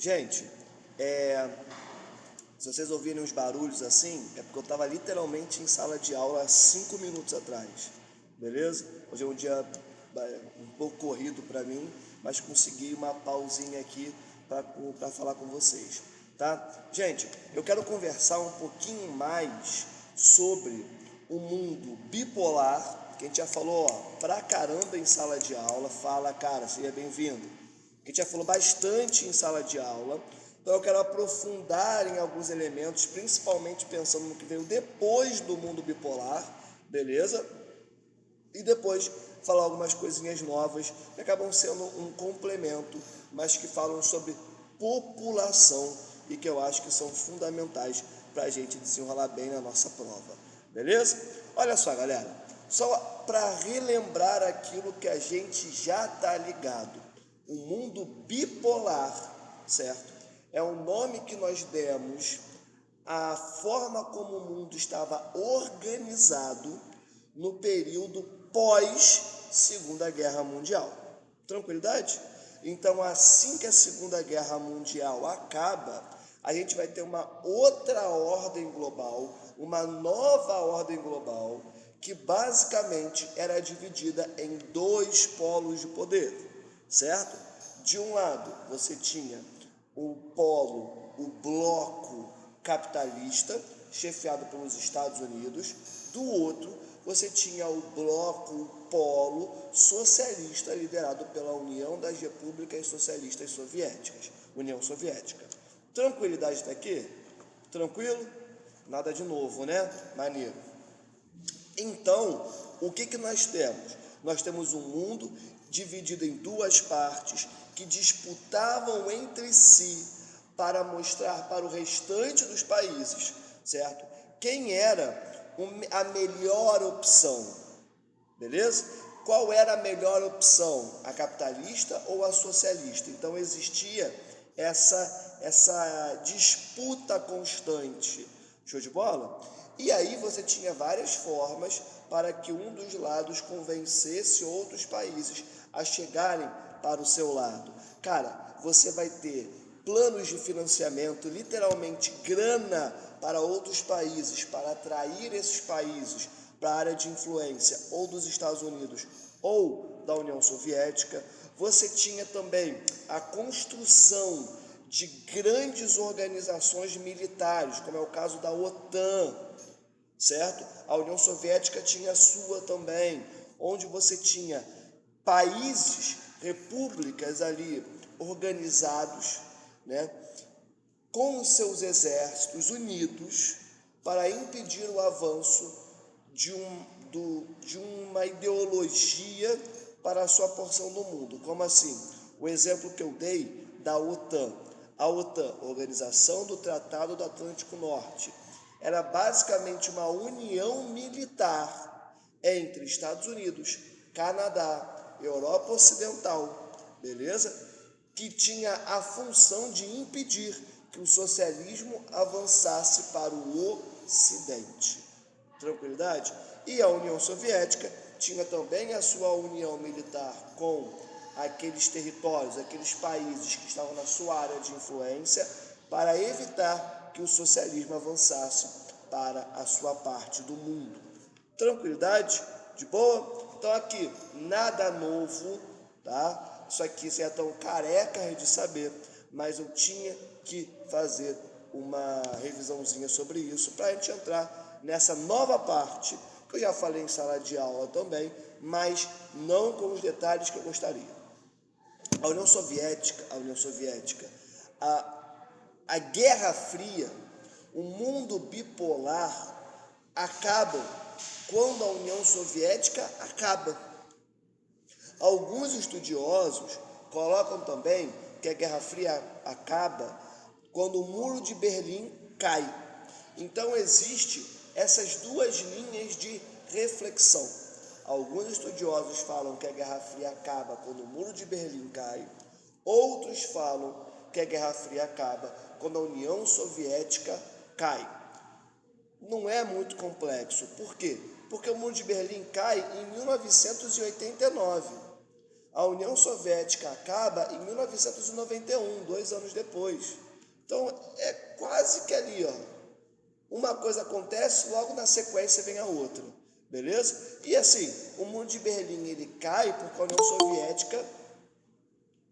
Gente, se vocês ouvirem uns barulhos assim, é porque eu estava literalmente em sala de aula há 5 minutos atrás, beleza? Hoje é um dia um pouco corrido para mim, mas consegui uma pausinha aqui para falar com vocês, tá? Gente, eu quero conversar um pouquinho mais sobre o mundo bipolar, que a gente já falou, ó, pra caramba em sala de aula. Fala, cara, seja bem-vindo. Que a gente já falou bastante em sala de aula, então eu quero aprofundar em alguns elementos, principalmente pensando no que veio depois do mundo bipolar, beleza? E depois falar algumas coisinhas novas que acabam sendo um complemento, mas que falam sobre população e que eu acho que são fundamentais para a gente desenrolar bem na nossa prova, beleza? Olha só, galera, só para relembrar aquilo que a gente já está ligado, o mundo bipolar, certo? É um nome que nós demos à forma como o mundo estava organizado no período pós Segunda Guerra Mundial. Tranquilidade? Então, assim que a Segunda Guerra Mundial acaba, a gente vai ter uma outra ordem global, uma nova ordem global, que basicamente era dividida em dois polos de poder, certo? De um lado, você tinha o polo, o bloco capitalista, chefiado pelos Estados Unidos. Do outro, você tinha o bloco, o polo socialista, liderado pela União das Repúblicas Socialistas Soviéticas, União Soviética. Tranquilidade está aqui? Tranquilo? Nada de novo, né? Maneiro. Então, o que nós temos? Nós temos um mundo dividido em duas partes que disputavam entre si para mostrar para o restante dos países, certo? Quem era a melhor opção, beleza? Qual era a melhor opção, a capitalista ou a socialista? Então existia essa disputa constante, show de bola? E aí você tinha várias formas para que um dos lados convencesse outros países a chegarem para o seu lado. Cara, você vai ter planos de financiamento, literalmente grana para outros países, para atrair esses países para a área de influência ou dos Estados Unidos ou da União Soviética. Você tinha também a construção de grandes organizações militares, como é o caso da OTAN, certo? A União Soviética tinha a sua também, onde você tinha países, repúblicas ali organizados, né, com os seus exércitos unidos para impedir o avanço de uma ideologia para a sua porção do mundo. Como assim? O exemplo que eu dei da OTAN. A OTAN, Organização do Tratado do Atlântico Norte, era basicamente uma união militar entre Estados Unidos, Canadá, Europa Ocidental, beleza? Que tinha a função de impedir que o socialismo avançasse para o Ocidente. Tranquilidade? E a União Soviética tinha também a sua união militar com aqueles territórios, aqueles países que estavam na sua área de influência, para evitar que o socialismo avançasse para a sua parte do mundo. Tranquilidade? De boa? Então aqui, nada novo, tá? Isso aqui você é tão careca de saber, mas eu tinha que fazer uma revisãozinha sobre isso para a gente entrar nessa nova parte, que eu já falei em sala de aula também, mas não com os detalhes que eu gostaria. A União Soviética, a Guerra Fria, o mundo bipolar acabam quando a União Soviética acaba. Alguns estudiosos colocam também que a Guerra Fria acaba quando o Muro de Berlim cai. Então existe essas duas linhas de reflexão. Alguns estudiosos falam que a Guerra Fria acaba quando o Muro de Berlim cai. Outros falam que a Guerra Fria acaba quando a União Soviética cai. Não é muito complexo. Por quê? Porque o Muro de Berlim cai em 1989. A União Soviética acaba em 1991, 2 anos depois. Então, é quase que ali, ó. Uma coisa acontece, logo na sequência vem a outra. Beleza? E assim, o muro de Berlim, ele cai porque a União Soviética...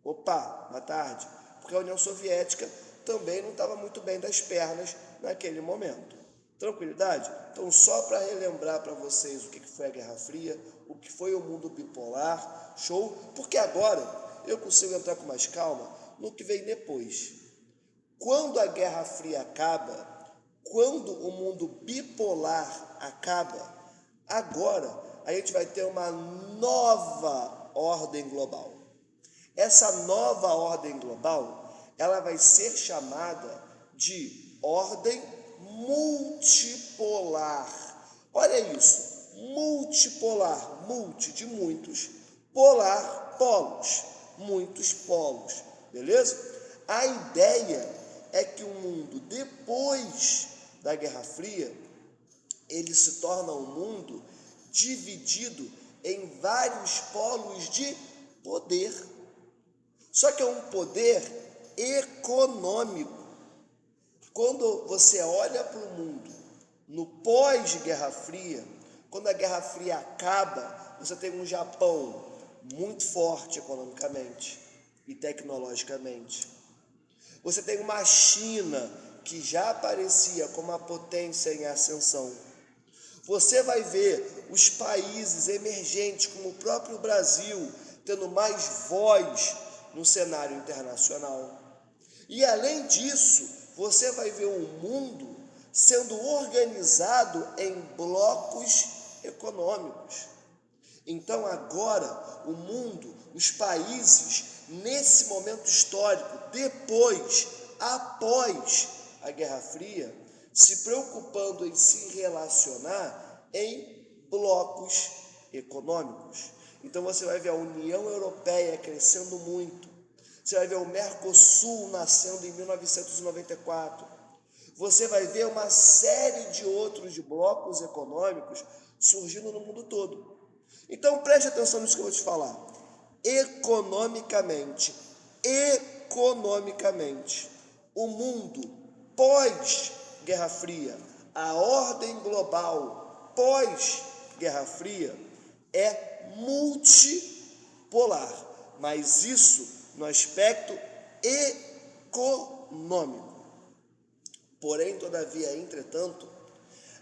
Opa, boa tarde. Porque a União Soviética também não estava muito bem das pernas naquele momento. Tranquilidade? Então, só para relembrar para vocês o que foi a Guerra Fria, o que foi o mundo bipolar, show? Porque agora eu consigo entrar com mais calma no que vem depois. Quando a Guerra Fria acaba, quando o mundo bipolar acaba, agora a gente vai ter uma nova ordem global. Essa nova ordem global, ela vai ser chamada de ordem multipolar. Olha isso, multipolar, multi de muitos, polar, polos, muitos polos, beleza? A ideia é que o mundo depois da Guerra Fria, ele se torna um mundo dividido em vários polos de poder. Só que é um poder econômico. Quando você olha para o mundo no pós-Guerra Fria, quando a Guerra Fria acaba, você tem um Japão muito forte economicamente e tecnologicamente. Você tem uma China que já aparecia como uma potência em ascensão. Você vai ver os países emergentes, como o próprio Brasil, tendo mais voz no cenário internacional. E além disso, você vai ver o mundo sendo organizado em blocos econômicos. Então agora o mundo, os países, nesse momento histórico, após a Guerra Fria, se preocupando em se relacionar em blocos econômicos. Então você vai ver a União Europeia crescendo muito, você vai ver o Mercosul nascendo em 1994, você vai ver uma série de outros blocos econômicos surgindo no mundo todo. Então preste atenção nisso que eu vou te falar. Economicamente, o mundo pós-Guerra Fria, a ordem global pós-Guerra Fria é multipolar, mas isso no aspecto econômico. Porém, todavia, entretanto,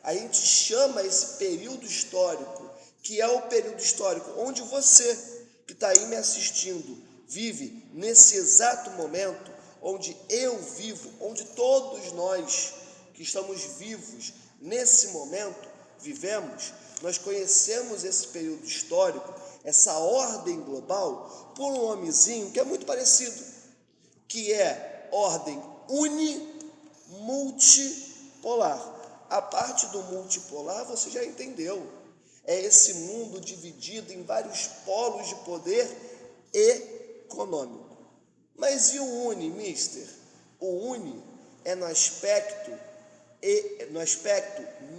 a gente chama esse período histórico, que é o período histórico onde você, que está aí me assistindo, vive nesse exato momento, onde eu vivo, onde todos nós que estamos vivos nesse momento vivemos, nós conhecemos esse período histórico, essa ordem global, por um nomezinho que é muito parecido, que é ordem multipolar. A parte do multipolar você já entendeu. É esse mundo dividido em vários polos de poder econômico. Mas e o uni, mister? O uni é no aspecto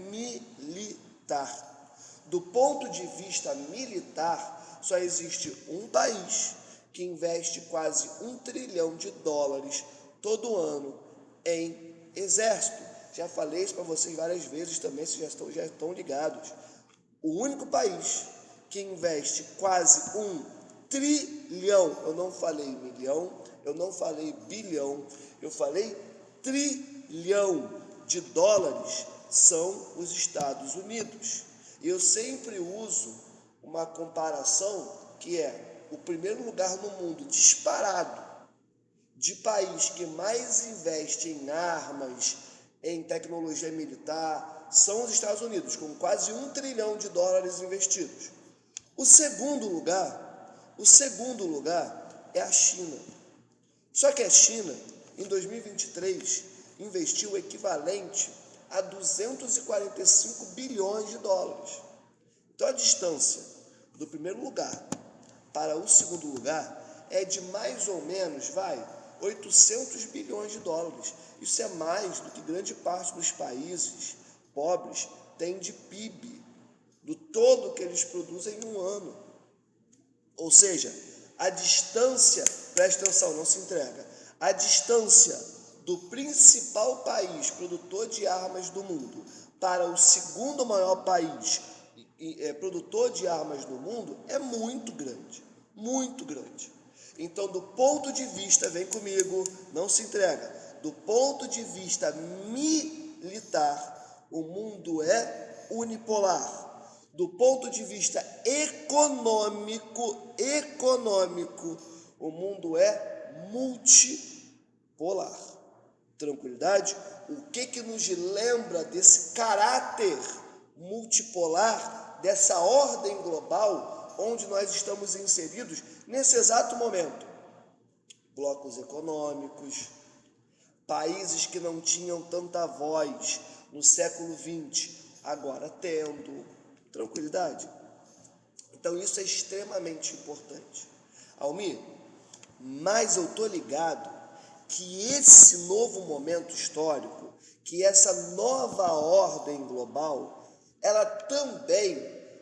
militar. Do ponto de vista militar, só existe um país que investe quase $1 trilhão todo ano em exército. Já falei isso para vocês várias vezes também, vocês já estão ligados. O único país que investe quase $1 trilhão, eu não falei milhão, eu não falei bilhão, eu falei trilhão de dólares, são os Estados Unidos. E eu sempre uso uma comparação que é o primeiro lugar no mundo disparado de país que mais investe em armas, em tecnologia militar, são os Estados Unidos, com quase $1 trilhão investidos. O segundo lugar é a China. Só que a China, em 2023, investiu o equivalente a $245 bilhões. Então a distância do primeiro lugar para o segundo lugar é de mais ou menos, $800 bilhões. Isso é mais do que grande parte dos países pobres tem de PIB, do todo que eles produzem em um ano. Ou seja, A distância, presta atenção, não se entrega, a distância do principal país produtor de armas do mundo para o segundo maior país produtor de armas do mundo é muito grande, muito grande. Então, do ponto de vista, vem comigo, não se entrega, do ponto de vista militar, o mundo é unipolar. Do ponto de vista econômico, o mundo é multipolar. Tranquilidade? O que nos lembra desse caráter multipolar, dessa ordem global onde nós estamos inseridos nesse exato momento? Blocos econômicos, países que não tinham tanta voz no século XX, agora tendo. Tranquilidade? Então isso é extremamente importante. Almir, mas eu estou ligado que esse novo momento histórico, que essa nova ordem global, ela também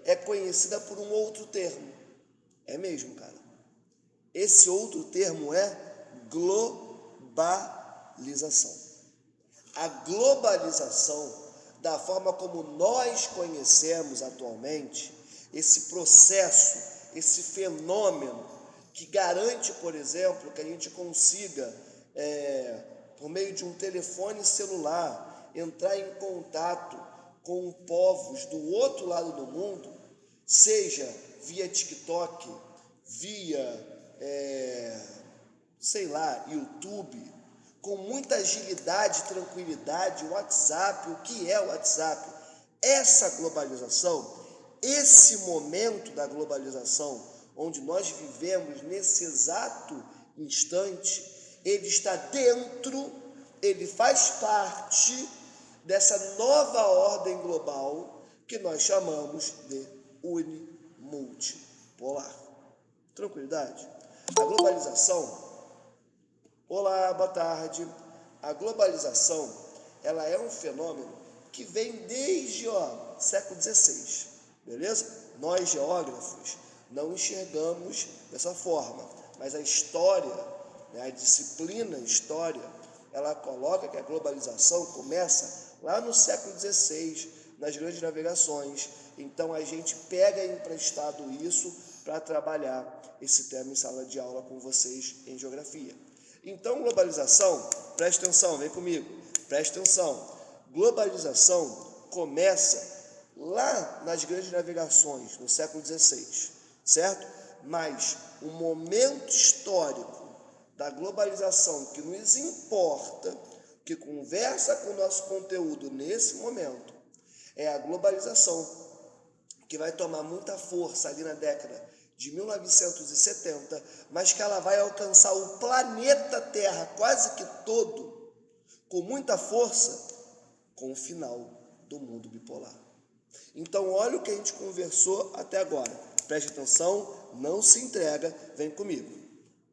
é conhecida por um outro termo. É mesmo, cara. Esse outro termo é globalização. A globalização, da forma como nós conhecemos atualmente, esse processo, esse fenômeno que garante, por exemplo, que a gente consiga, por meio de um telefone celular, entrar em contato com povos do outro lado do mundo, seja via TikTok, via, YouTube, com muita agilidade, tranquilidade, WhatsApp, o que é o WhatsApp? Essa globalização, esse momento da globalização, onde nós vivemos nesse exato instante, ele está dentro, ele faz parte dessa nova ordem global que nós chamamos de unimultipolar. Tranquilidade? A globalização, olá, boa tarde. A globalização, ela é um fenômeno que vem desde século XVI, beleza? Nós, geógrafos, não enxergamos dessa forma, mas a história, a disciplina história, ela coloca que a globalização começa lá no século XVI, nas grandes navegações. Então, a gente pega emprestado isso para trabalhar esse tema em sala de aula com vocês em geografia. Então, globalização, presta atenção, vem comigo, presta atenção. Globalização começa lá nas grandes navegações, no século XVI, certo? Mas o momento histórico da globalização que nos importa, que conversa com o nosso conteúdo nesse momento, é a globalização, que vai tomar muita força ali na década de 1970, mas que ela vai alcançar o planeta Terra quase que todo, com muita força, com o final do mundo bipolar. Então, olha o que a gente conversou até agora. Preste atenção, não se entrega, vem comigo.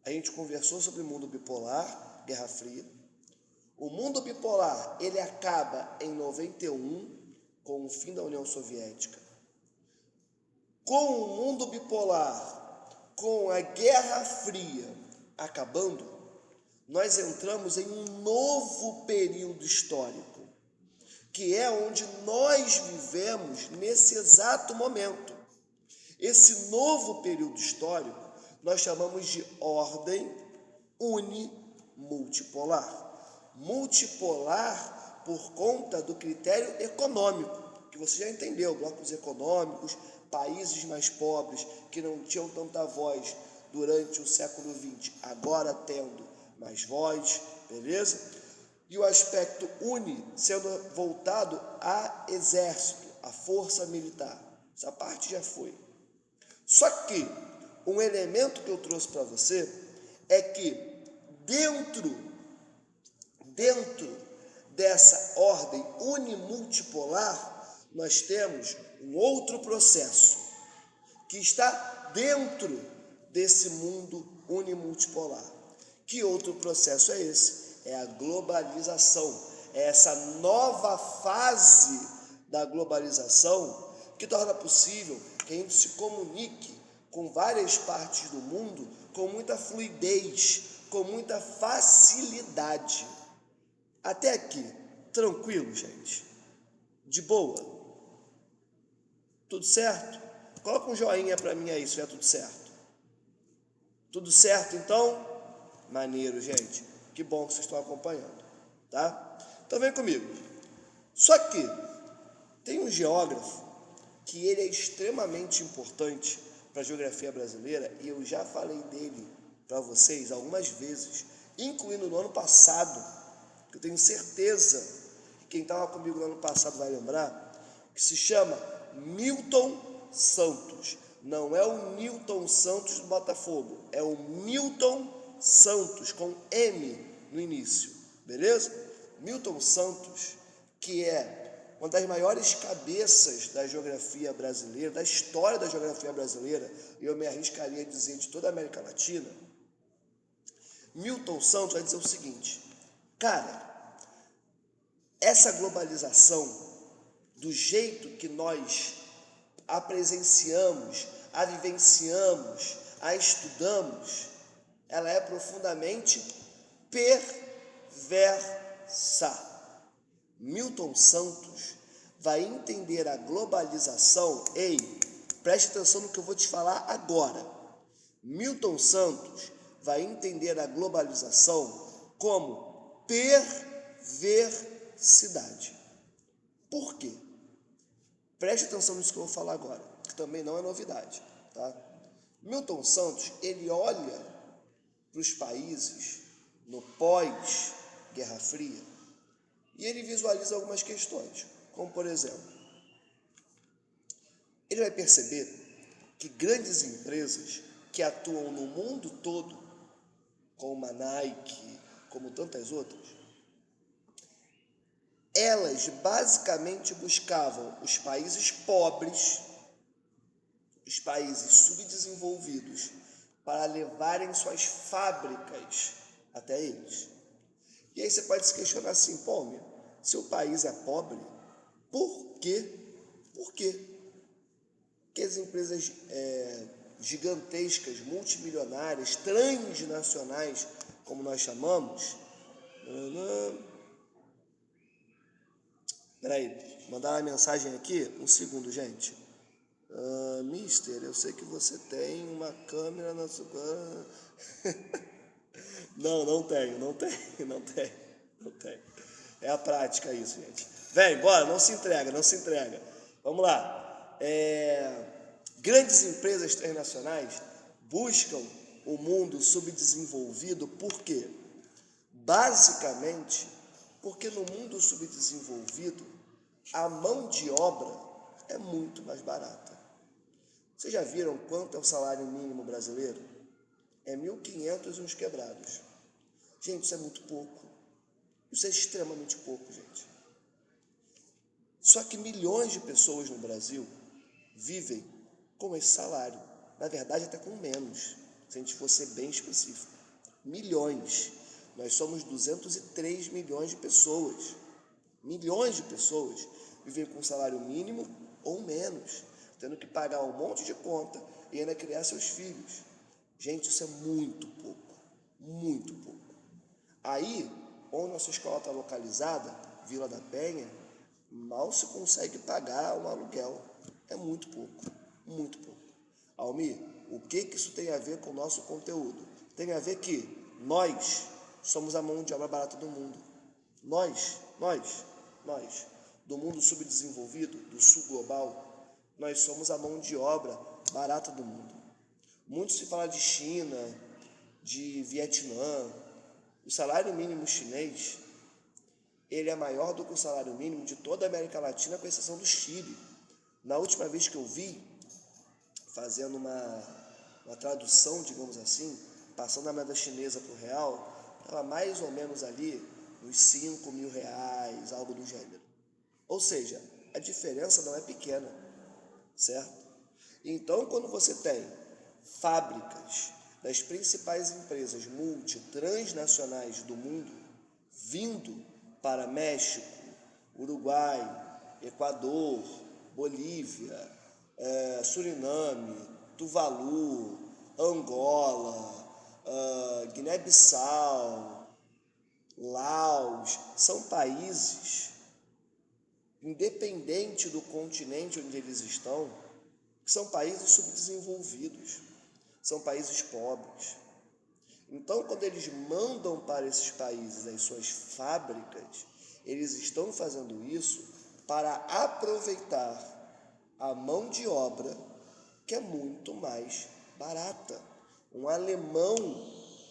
A gente conversou sobre o mundo bipolar, Guerra Fria. O mundo bipolar, ele acaba em 91, com o fim da União Soviética. Com o mundo bipolar, com a Guerra Fria acabando, nós entramos em um novo período histórico, que é onde nós vivemos nesse exato momento. Esse novo período histórico nós chamamos de ordem unimultipolar. Multipolar por conta do critério econômico, que você já entendeu, blocos econômicos, países mais pobres que não tinham tanta voz durante o século XX, agora tendo mais voz, beleza? E o aspecto sendo voltado a exército, a força militar. Essa parte já foi. Só que um elemento que eu trouxe para você é que dentro dessa ordem unimultipolar, nós temos um outro processo que está dentro desse mundo unimultipolar. Que outro processo é esse? É a globalização. É essa nova fase da globalização que torna possível que a gente se comunique com várias partes do mundo com muita fluidez, com muita facilidade. Até aqui, tranquilo, gente? De boa? Tudo certo? Coloca um joinha para mim aí, se estiver tudo certo. Tudo certo, então? Maneiro, gente. Que bom que vocês estão acompanhando, tá? Então vem comigo. Só que tem um geógrafo que ele é extremamente importante para a geografia brasileira, e eu já falei dele para vocês algumas vezes, incluindo no ano passado, que eu tenho certeza que quem estava comigo no ano passado vai lembrar, que se chama Milton Santos. Não é o Newton Santos do Botafogo, é o Milton Santos, com M no início, beleza? Milton Santos, que é uma das maiores cabeças da geografia brasileira, da história da geografia brasileira, e eu me arriscaria a dizer de toda a América Latina. Milton Santos vai dizer o seguinte: cara, essa globalização, do jeito que nós a presenciamos, a vivenciamos, a estudamos, ela é profundamente perversa. Milton Santos vai entender a globalização. Ei, preste atenção no que eu vou te falar agora. Milton Santos vai entender a globalização como perversidade. Por quê? Preste atenção nisso que eu vou falar agora, que também não é novidade, tá? Milton Santos, ele olha para os países no pós-Guerra Fria e ele visualiza algumas questões, como por exemplo, ele vai perceber que grandes empresas que atuam no mundo todo, como a Nike, como tantas outras, elas basicamente buscavam os países pobres, os países subdesenvolvidos, para levarem suas fábricas até eles. E aí você pode se questionar assim: pô, meu, se o país é pobre, por quê? Por quê? Que as empresas gigantescas, multimilionárias, transnacionais, como nós chamamos, peraí, mandar uma mensagem aqui, um segundo, gente. Mister, eu sei que você tem uma câmera na sua... Não tenho. É a prática isso, gente. Vem, bora, não se entrega. Vamos lá. Grandes empresas transnacionais buscam o mundo subdesenvolvido, por quê? Basicamente, porque no mundo subdesenvolvido, a mão de obra é muito mais barata. Vocês já viram quanto é o salário mínimo brasileiro? É 1.500 e uns quebrados. Gente, isso é muito pouco. Isso é extremamente pouco, gente. Só que milhões de pessoas no Brasil vivem com esse salário. Na verdade, até com menos, se a gente for ser bem específico. Milhões. Nós somos 203 milhões de pessoas. Milhões de pessoas vivem com salário mínimo ou menos, tendo que pagar um monte de conta e ainda criar seus filhos. Gente, isso é muito pouco. Muito pouco. Aí, onde nossa escola está localizada, Vila da Penha, mal se consegue pagar um aluguel. É muito pouco. Muito pouco. Almir, o que isso tem a ver com o nosso conteúdo? Tem a ver que nós somos a mão de obra barata do mundo. Nós, do mundo subdesenvolvido, do sul global, nós somos a mão de obra barata do mundo. Muito se fala de China, de Vietnã. O salário mínimo chinês, ele é maior do que o salário mínimo de toda a América Latina, com exceção do Chile. Na última vez que eu vi, fazendo uma tradução, digamos assim, passando a moeda chinesa para o real, estava mais ou menos ali uns 5 mil reais, algo do gênero. Ou seja, a diferença não é pequena, certo? Então, quando você tem fábricas das principais empresas transnacionais do mundo vindo para México, Uruguai, Equador, Bolívia, Suriname, Tuvalu, Angola, Guiné-Bissau, Laos, são países, independente do continente onde eles estão, que são países subdesenvolvidos, são países pobres. Então, quando eles mandam para esses países as suas fábricas, eles estão fazendo isso para aproveitar a mão de obra que é muito mais barata. Um alemão,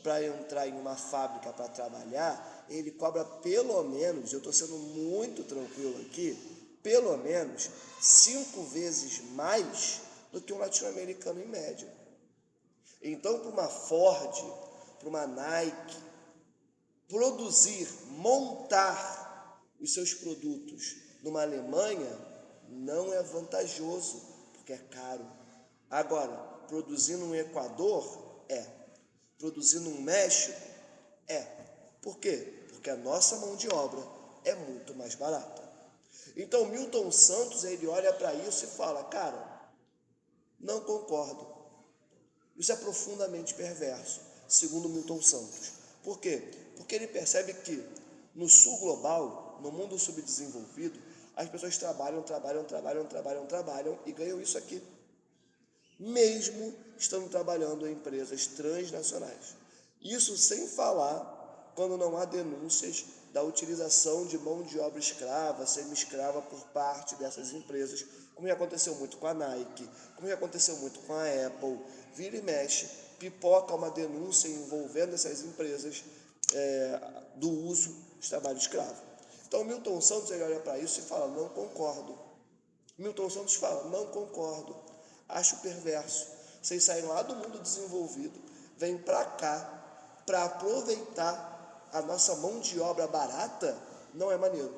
para entrar em uma fábrica para trabalhar, ele cobra pelo menos, eu estou sendo muito tranquilo aqui, pelo menos 5 vezes mais do que um latino-americano em média. Então, para uma Ford, para uma Nike, produzir, montar os seus produtos numa Alemanha não é vantajoso, porque é caro. Agora, produzir no Equador, é. Produzir no México, é. Por quê? Porque a nossa mão de obra é muito mais barata. Então, Milton Santos, ele olha para isso e fala, cara, não concordo. Isso é profundamente perverso, segundo Milton Santos. Por quê? Porque ele percebe que no sul global, no mundo subdesenvolvido, as pessoas trabalham e ganham isso aqui, mesmo estando trabalhando em empresas transnacionais. Isso sem falar quando não há denúncias da utilização de mão de obra escrava, semi-escrava por parte dessas empresas, como já aconteceu muito com a Nike, como já aconteceu muito com a Apple. Vira e mexe, pipoca uma denúncia envolvendo essas empresas do uso de trabalho escravo. Então, Milton Santos, ele olha para isso e fala, não concordo. Milton Santos fala, não concordo, acho perverso. Vocês saem lá do mundo desenvolvido, vêm para cá, para aproveitar a nossa mão de obra barata, não é maneiro.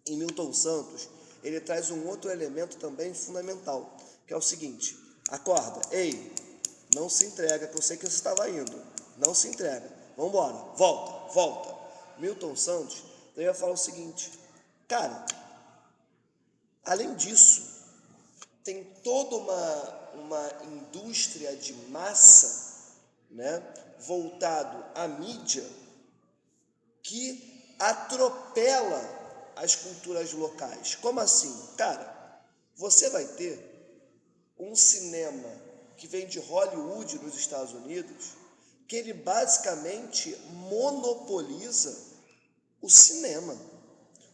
Em Milton Santos, ele traz um outro elemento também fundamental, que é o seguinte, acorda, ei, não se entrega, que eu sei que você estava indo, não se entrega, vamos embora, volta. Milton Santos vai falar o seguinte, cara, além disso, tem toda uma indústria de massa, né, voltado à mídia, que atropela as culturas locais. Como assim? Cara, você vai ter um cinema que vem de Hollywood nos Estados Unidos, que ele basicamente monopoliza o cinema.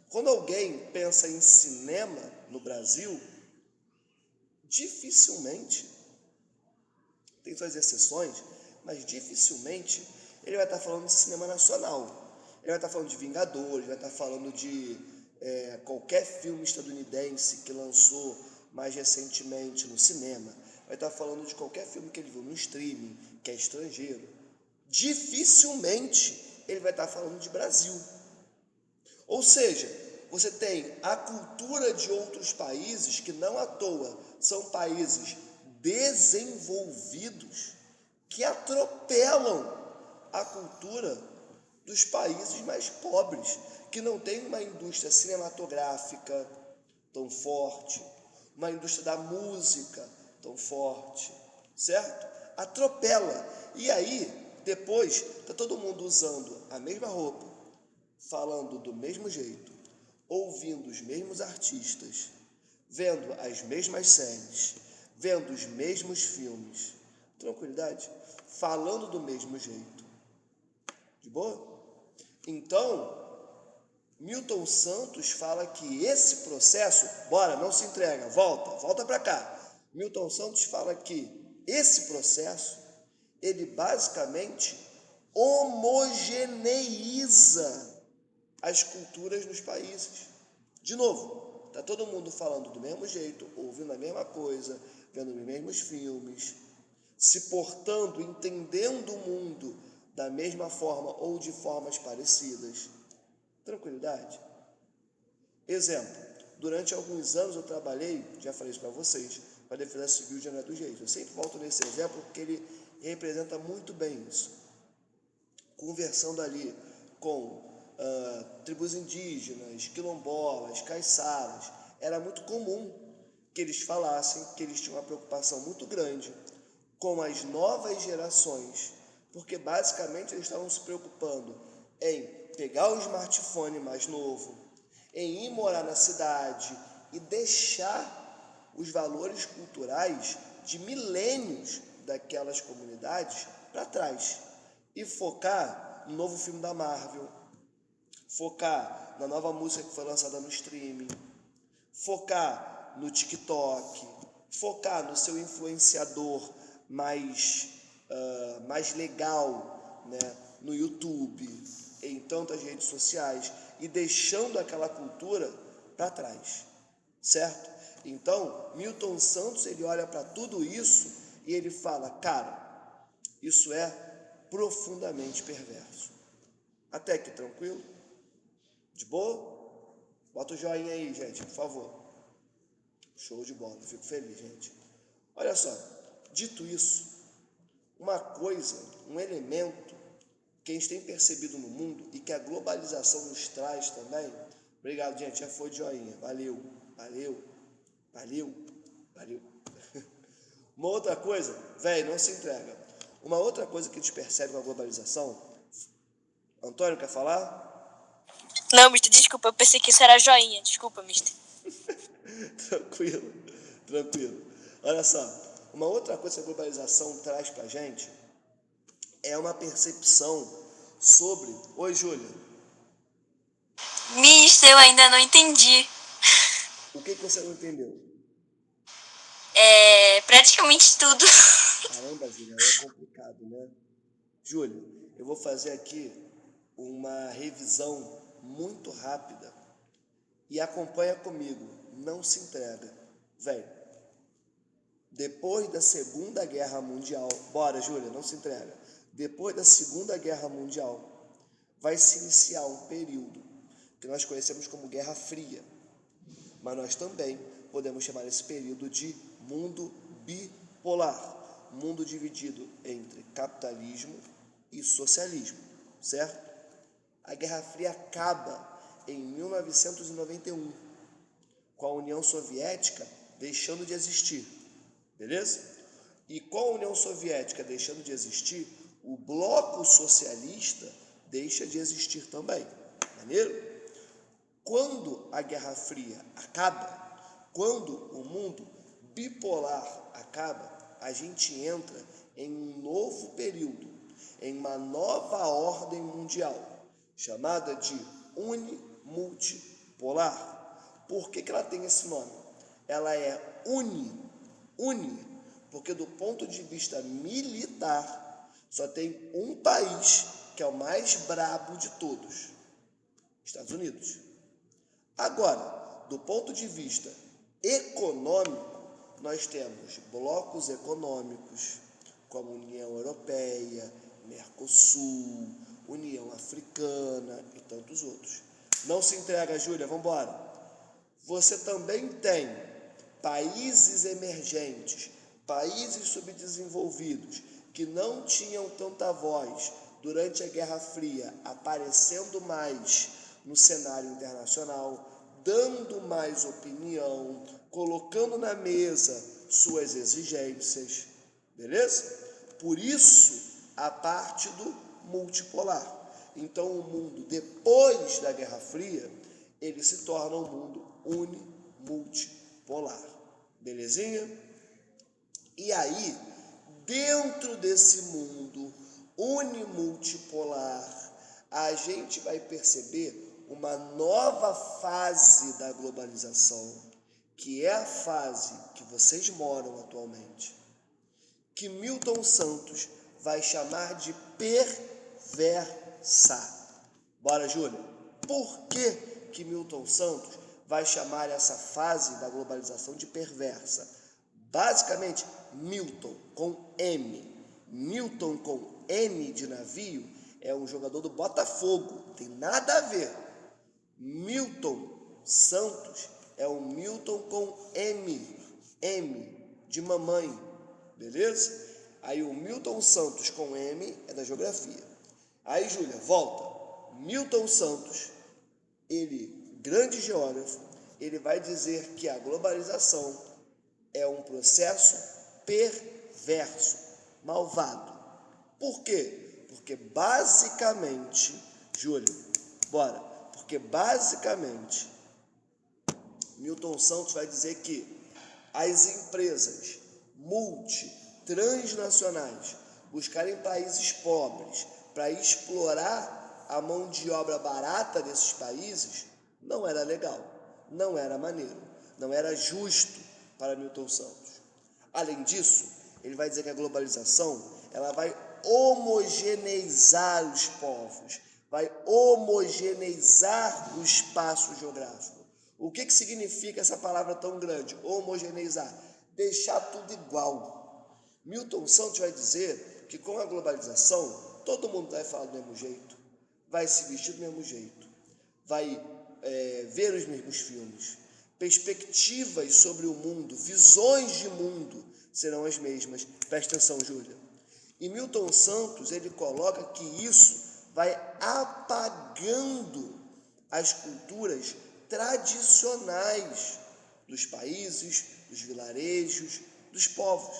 Quando alguém pensa em cinema no Brasil, dificilmente, tem suas exceções, mas dificilmente ele vai estar falando de cinema nacional. Ele vai estar falando de Vingadores, vai estar falando de qualquer filme estadunidense que lançou mais recentemente no cinema, vai estar falando de qualquer filme que ele viu no streaming, que é estrangeiro. Dificilmente ele vai estar falando de Brasil. Ou seja, você tem a cultura de outros países que não à toa são países desenvolvidos que atropelam a cultura dos países mais pobres, que não tem uma indústria cinematográfica tão forte, uma indústria da música tão forte, certo? Atropela. E aí, depois, está todo mundo usando a mesma roupa, falando do mesmo jeito, ouvindo os mesmos artistas, vendo as mesmas séries, vendo os mesmos filmes, tranquilidade, falando do mesmo jeito. De boa? Então, Milton Santos fala que esse processo, bora, não se entrega, volta para cá. Milton Santos fala que esse processo, ele basicamente homogeneiza as culturas nos países. De novo, está todo mundo falando do mesmo jeito, ouvindo a mesma coisa, vendo os mesmos filmes, se portando, entendendo o mundo da mesma forma ou de formas parecidas. Tranquilidade? Exemplo, durante alguns anos eu trabalhei, já falei isso para vocês, para a Defesa Civil de Angra dos Reis. Eu sempre volto nesse exemplo porque ele representa muito bem isso. Conversando ali com tribos indígenas, quilombolas, caiçaras, era muito comum que eles falassem que eles tinham uma preocupação muito grande com as novas gerações Porque basicamente eles estavam se preocupando em pegar o smartphone mais novo, em ir morar na cidade e deixar os valores culturais de milênios daquelas comunidades para trás e focar no novo filme da Marvel, focar na nova música que foi lançada no streaming, focar no TikTok, focar no seu influenciador mais legal, né, no YouTube, em tantas redes sociais, e deixando aquela cultura para trás, certo? Então, Milton Santos, ele olha para tudo isso e ele fala, cara, isso é profundamente perverso. Até aqui, tranquilo? De boa? Bota o joinha aí, gente, por favor. Show de bola, fico feliz, gente. Olha só, dito isso, uma coisa, um elemento que a gente tem percebido no mundo e que a globalização nos traz também. Obrigado, gente, já foi de joinha. Valeu, valeu, valeu, valeu. Uma outra coisa, velho, não se entrega. Uma outra coisa que a gente percebe com a globalização. Antônio, quer falar? Não, mister, desculpa, eu pensei que isso era joinha. Desculpa, mister. Tranquilo, tranquilo. Olha só, uma outra coisa que a globalização traz pra gente é uma percepção sobre... Oi, Júlia. Mister, eu ainda não entendi. O que você não entendeu? Praticamente tudo. Caramba, Júlia, é complicado, né? Júlia, eu vou fazer aqui uma revisão muito rápida e acompanha comigo, não se entrega. Velho, depois da Segunda Guerra Mundial, bora, Júlia, não se entrega. Depois da Segunda Guerra Mundial, vai se iniciar um período que nós conhecemos como Guerra Fria, mas nós também podemos chamar esse período de mundo bipolar, mundo dividido entre capitalismo e socialismo, certo? A Guerra Fria acaba em 1991, com a União Soviética deixando de existir, beleza? E com a União Soviética deixando de existir, o bloco socialista deixa de existir também, maneiro? Quando a Guerra Fria acaba, quando o mundo bipolar acaba, a gente entra em um novo período, em uma nova ordem mundial, chamada de unimultipolar. Por que ela tem esse nome? Ela é uni, porque do ponto de vista militar, só tem um país que é o mais brabo de todos, Estados Unidos. Agora, do ponto de vista econômico, nós temos blocos econômicos, como União Europeia, Mercosul, União Africana e tantos outros. Não se entrega, Júlia, vamos embora. Você também tem países emergentes, países subdesenvolvidos, que não tinham tanta voz durante a Guerra Fria, aparecendo mais no cenário internacional, dando mais opinião, colocando na mesa suas exigências, beleza? Por isso, a parte do multipolar. Então, o mundo, depois da Guerra Fria, ele se torna um mundo unimultipolar, belezinha? E aí, dentro desse mundo unimultipolar, a gente vai perceber uma nova fase da globalização, que é a fase que vocês moram atualmente, que Milton Santos vai chamar de perversa. Bora, Júlia? Por que Milton Santos vai chamar essa fase da globalização de perversa? Basicamente, Milton com M. Milton com N de navio é um jogador do Botafogo, tem nada a ver. Milton Santos é o Milton com M de mamãe, beleza? Aí o Milton Santos com M é da geografia. Aí, Júlia, volta. Milton Santos, ele, grande geógrafo, ele vai dizer que a globalização é um processo perverso, malvado. Por quê? Porque basicamente, Júlio, bora, porque basicamente Milton Santos vai dizer que as empresas transnacionais buscarem países pobres para explorar a mão de obra barata desses países não era legal, não era maneiro, não era justo para Milton Santos. Além disso, ele vai dizer que a globalização ela vai homogeneizar os povos, vai homogeneizar o espaço geográfico. O que significa essa palavra tão grande? Homogeneizar, deixar tudo igual. Milton Santos vai dizer que com a globalização, todo mundo vai falar do mesmo jeito, vai se vestir do mesmo jeito, vai ver os mesmos filmes, perspectivas sobre o mundo, visões de mundo serão as mesmas. Presta atenção, Júlia. E Milton Santos, ele coloca que isso vai apagando as culturas tradicionais dos países, dos vilarejos, dos povos.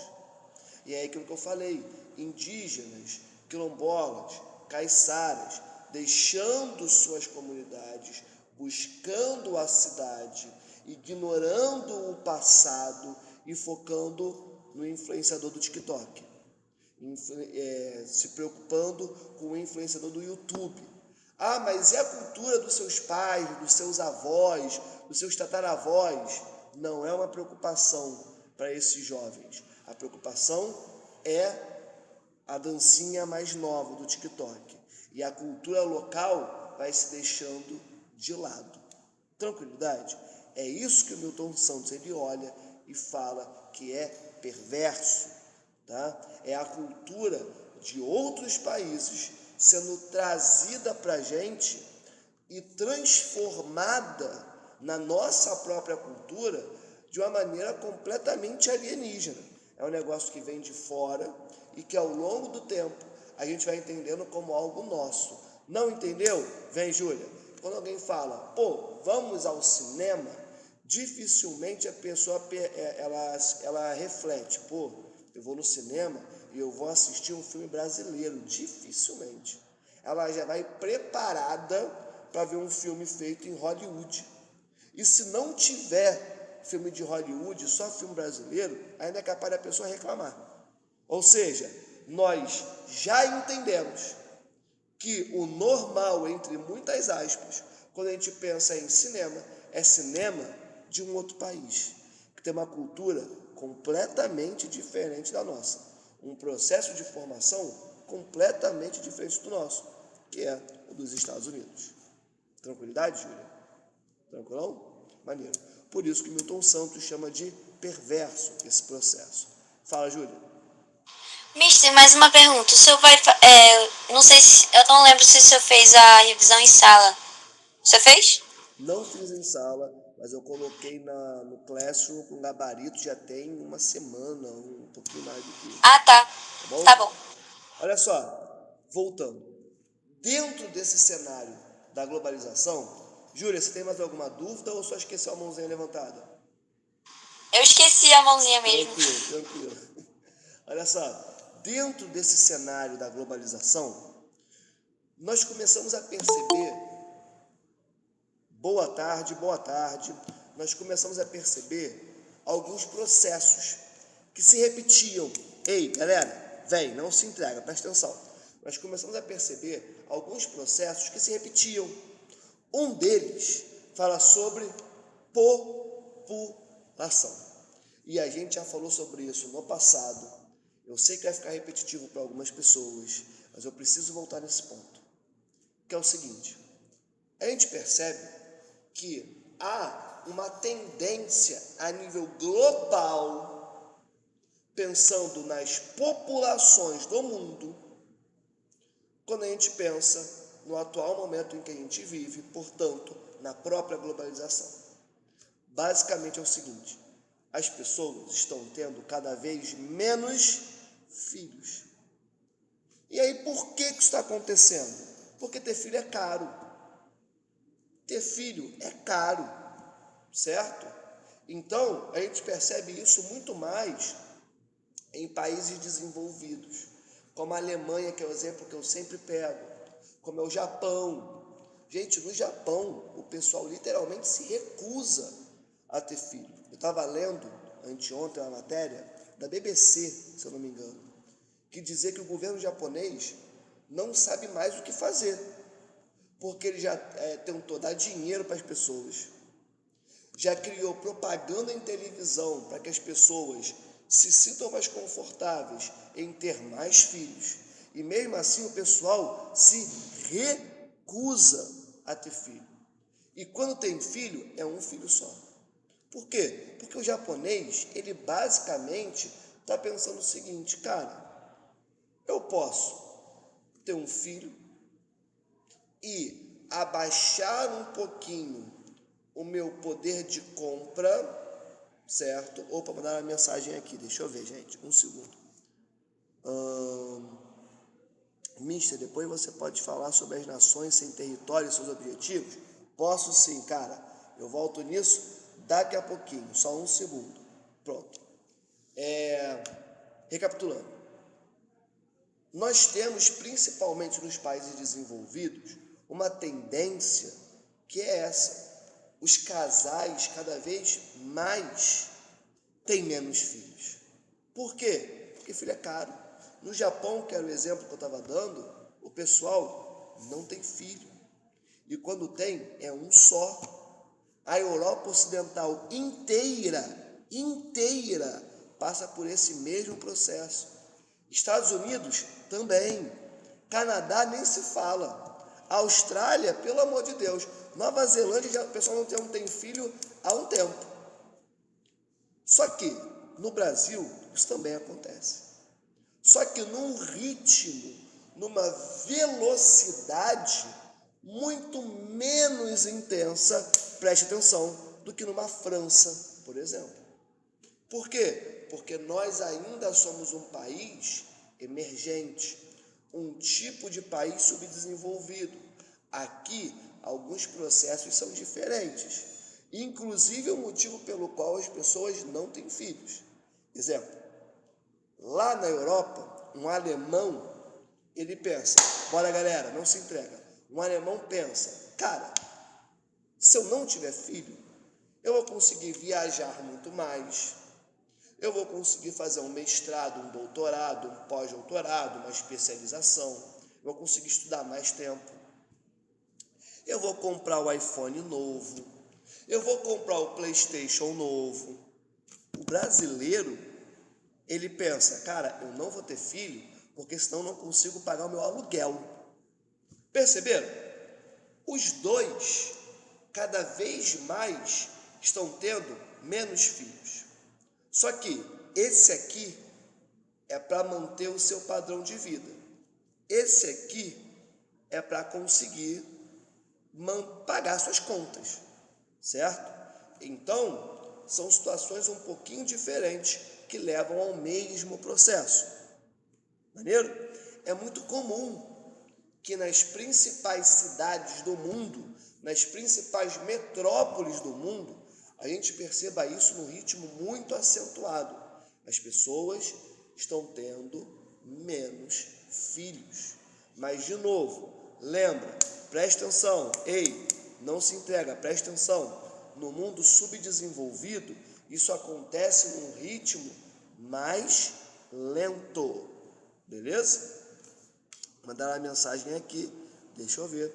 E é aquilo que eu falei, indígenas, quilombolas, caiçaras, deixando suas comunidades, buscando a cidade, ignorando o passado e focando no influenciador do TikTok, se preocupando com o influenciador do YouTube. Ah, mas e a cultura dos seus pais, dos seus avós, dos seus tataravós? Não é uma preocupação para esses jovens. A preocupação é a dancinha mais nova do TikTok. E a cultura local vai se deixando de lado. Tranquilidade? É isso que o Milton Santos ele olha e fala que é perverso. Tá? É a cultura de outros países sendo trazida para a gente e transformada na nossa própria cultura de uma maneira completamente alienígena. É um negócio que vem de fora e que ao longo do tempo a gente vai entendendo como algo nosso. Não entendeu? Vem, Júlia. Quando alguém fala, pô, vamos ao cinema, dificilmente a pessoa ela reflete, pô, eu vou no cinema e eu vou assistir um filme brasileiro. Dificilmente. Ela já vai preparada para ver um filme feito em Hollywood. E se não tiver filme de Hollywood, só filme brasileiro, ainda é capaz da pessoa reclamar. Ou seja, nós já entendemos que o normal, entre muitas aspas, quando a gente pensa em cinema, é cinema de um outro país, que tem uma cultura completamente diferente da nossa, um processo de formação completamente diferente do nosso, que é o dos Estados Unidos. Tranquilidade, Júlia? Tranquilão? Maneiro. Por isso que Milton Santos chama de perverso esse processo. Fala, Júlia. Mister, mais uma pergunta. O senhor vai. Não sei se. Eu não lembro se o senhor fez a revisão em sala. O senhor fez? Não fiz em sala, mas eu coloquei no Classroom com gabarito já tem uma semana, um pouquinho mais do que isso. Ah, tá. Tá bom? Tá bom. Olha só, voltando. Dentro desse cenário da globalização, Júlia, você tem mais alguma dúvida ou só esqueceu a mãozinha levantada? Eu esqueci a mãozinha mesmo. Tranquilo. Olha só, dentro desse cenário da globalização, nós começamos a perceber, boa tarde, nós começamos a perceber alguns processos que se repetiam. Ei, galera, vem, não se entrega, presta atenção. Nós começamos a perceber alguns processos que se repetiam. Um deles fala sobre população. E a gente já falou sobre isso no passado. Eu sei que vai ficar repetitivo para algumas pessoas, mas eu preciso voltar nesse ponto. Que é o seguinte, a gente percebe que há uma tendência a nível global, pensando nas populações do mundo, quando a gente pensa no atual momento em que a gente vive, portanto, na própria globalização. Basicamente é o seguinte, as pessoas estão tendo cada vez menos filhos. E aí, por que isso está acontecendo? Porque ter filho é caro. Ter filho é caro, certo? Então, a gente percebe isso muito mais em países desenvolvidos. como a Alemanha, que é o exemplo que eu sempre pego, como é o Japão. Gente, no Japão, o pessoal literalmente se recusa a ter filho. Eu estava lendo anteontem uma matéria da BBC, se eu não me engano, que dizia que o governo japonês não sabe mais o que fazer, porque ele já tentou dar dinheiro para as pessoas, já criou propaganda em televisão para que as pessoas se sintam mais confortáveis em ter mais filhos, e mesmo assim o pessoal se recusa a ter filho. E quando tem filho, é um filho só. Por quê? Porque o japonês, ele basicamente está pensando o seguinte, cara, eu posso ter um filho e abaixar um pouquinho o meu poder de compra, certo? Opa, mandaram uma mensagem aqui, deixa eu ver, gente, um segundo. Mister, depois você pode falar sobre as nações sem território e seus objetivos? Posso sim, cara. Eu volto nisso daqui a pouquinho, só um segundo. Pronto. Recapitulando. Nós temos, principalmente nos países desenvolvidos, uma tendência que é essa. Os casais, cada vez mais, têm menos filhos. Por quê? Porque filho é caro. No Japão, que era o exemplo que eu estava dando, o pessoal não tem filho. E quando tem, é um só. A Europa Ocidental inteira, passa por esse mesmo processo. Estados Unidos também. Canadá nem se fala. Austrália, pelo amor de Deus. Nova Zelândia, já, o pessoal não tem filho há um tempo. Só que no Brasil, isso também acontece. Só que num ritmo, numa velocidade muito menos intensa, preste atenção, do que numa França, por exemplo. Por quê? Porque nós ainda somos um país emergente, um tipo de país subdesenvolvido. Aqui, alguns processos são diferentes, inclusive o motivo pelo qual as pessoas não têm filhos. Exemplo, lá na Europa, um alemão, ele pensa, bora galera, não se entrega. Um alemão pensa, cara, se eu não tiver filho, eu vou conseguir viajar muito mais, eu vou conseguir fazer um mestrado, um doutorado, um pós-doutorado, uma especialização, eu vou conseguir estudar mais tempo, eu vou comprar o iPhone novo, eu vou comprar o PlayStation novo. O brasileiro, ele pensa, cara, eu não vou ter filho, porque senão eu não consigo pagar o meu aluguel. Perceberam? Os dois, cada vez mais, estão tendo menos filhos. Só que esse aqui é para manter o seu padrão de vida. Esse aqui é para conseguir pagar suas contas, certo? Então, são situações um pouquinho diferentes que levam ao mesmo processo. Maneiro? É muito comum que nas principais cidades do mundo, nas principais metrópoles do mundo, a gente perceba isso num ritmo muito acentuado. As pessoas estão tendo menos filhos. Mas, de novo, lembra, presta atenção, ei, não se entrega, presta atenção. No mundo subdesenvolvido, isso acontece num ritmo mais lento. Beleza? Mandaram a mensagem aqui, deixa eu ver.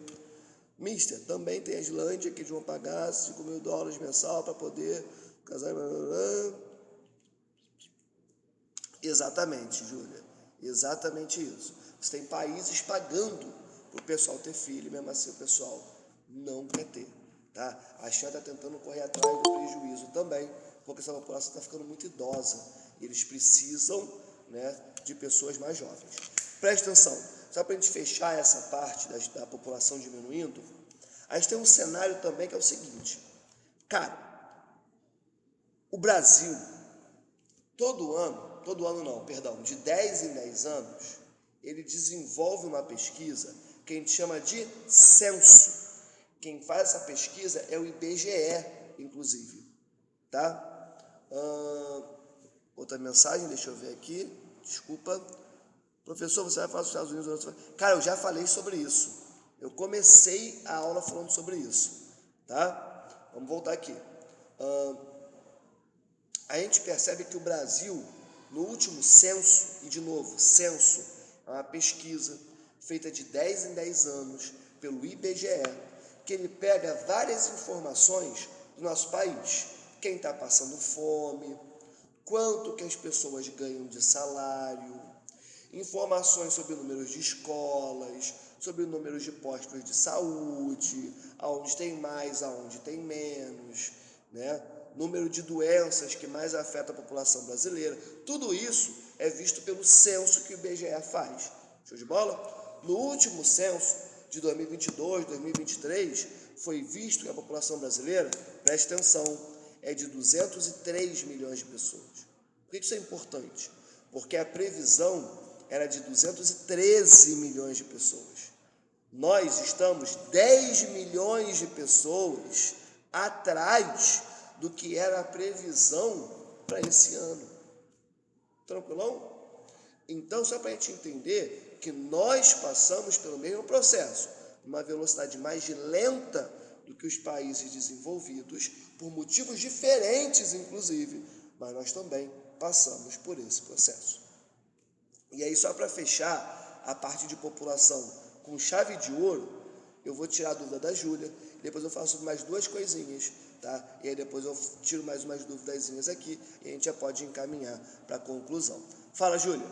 Mister, também tem a Islândia que vão pagar $5.000 mensal para poder casar. Exatamente, Júlia. Exatamente isso. Você tem países pagando para o pessoal ter filho, mesmo assim o pessoal não quer ter. Tá? A China está tentando correr atrás do prejuízo também, porque essa população está ficando muito idosa. Eles precisam, né, de pessoas mais jovens. Preste atenção, só para a gente fechar essa parte da população diminuindo, a gente tem um cenário também que é o seguinte. Cara, o Brasil, de 10 em 10 anos, ele desenvolve uma pesquisa que a gente chama de censo. Quem faz essa pesquisa é o IBGE, inclusive, tá? Outra mensagem, deixa eu ver aqui, desculpa. Professor, você vai falar dos Estados Unidos? Cara, eu já falei sobre isso. Eu comecei a aula falando sobre isso, tá? Vamos voltar aqui. A gente percebe que o Brasil, no último censo, e de novo, censo é uma pesquisa feita de 10 em 10 anos pelo IBGE, que ele pega várias informações do nosso país. Quem está passando fome, quanto que as pessoas ganham de salário, informações sobre números de escolas, sobre números de postos de saúde, aonde tem mais, aonde tem menos, né? Número de doenças que mais afeta a população brasileira. Tudo isso é visto pelo censo que o IBGE faz. Show de bola? No último censo de 2022, 2023, foi visto que a população brasileira, preste atenção, é de 203 milhões de pessoas. Por que isso é importante? Porque a previsão era de 213 milhões de pessoas. Nós estamos 10 milhões de pessoas atrás do que era a previsão para esse ano. Tranquilão? Então, só para a gente entender que nós passamos pelo mesmo processo, uma velocidade mais lenta do que os países desenvolvidos, por motivos diferentes, inclusive, mas nós também passamos por esse processo. E aí, só para fechar a parte de população com chave de ouro, eu vou tirar a dúvida da Júlia, depois eu faço mais duas coisinhas, tá? E aí depois eu tiro mais umas duvidazinhas aqui e a gente já pode encaminhar para a conclusão. Fala, Júlia.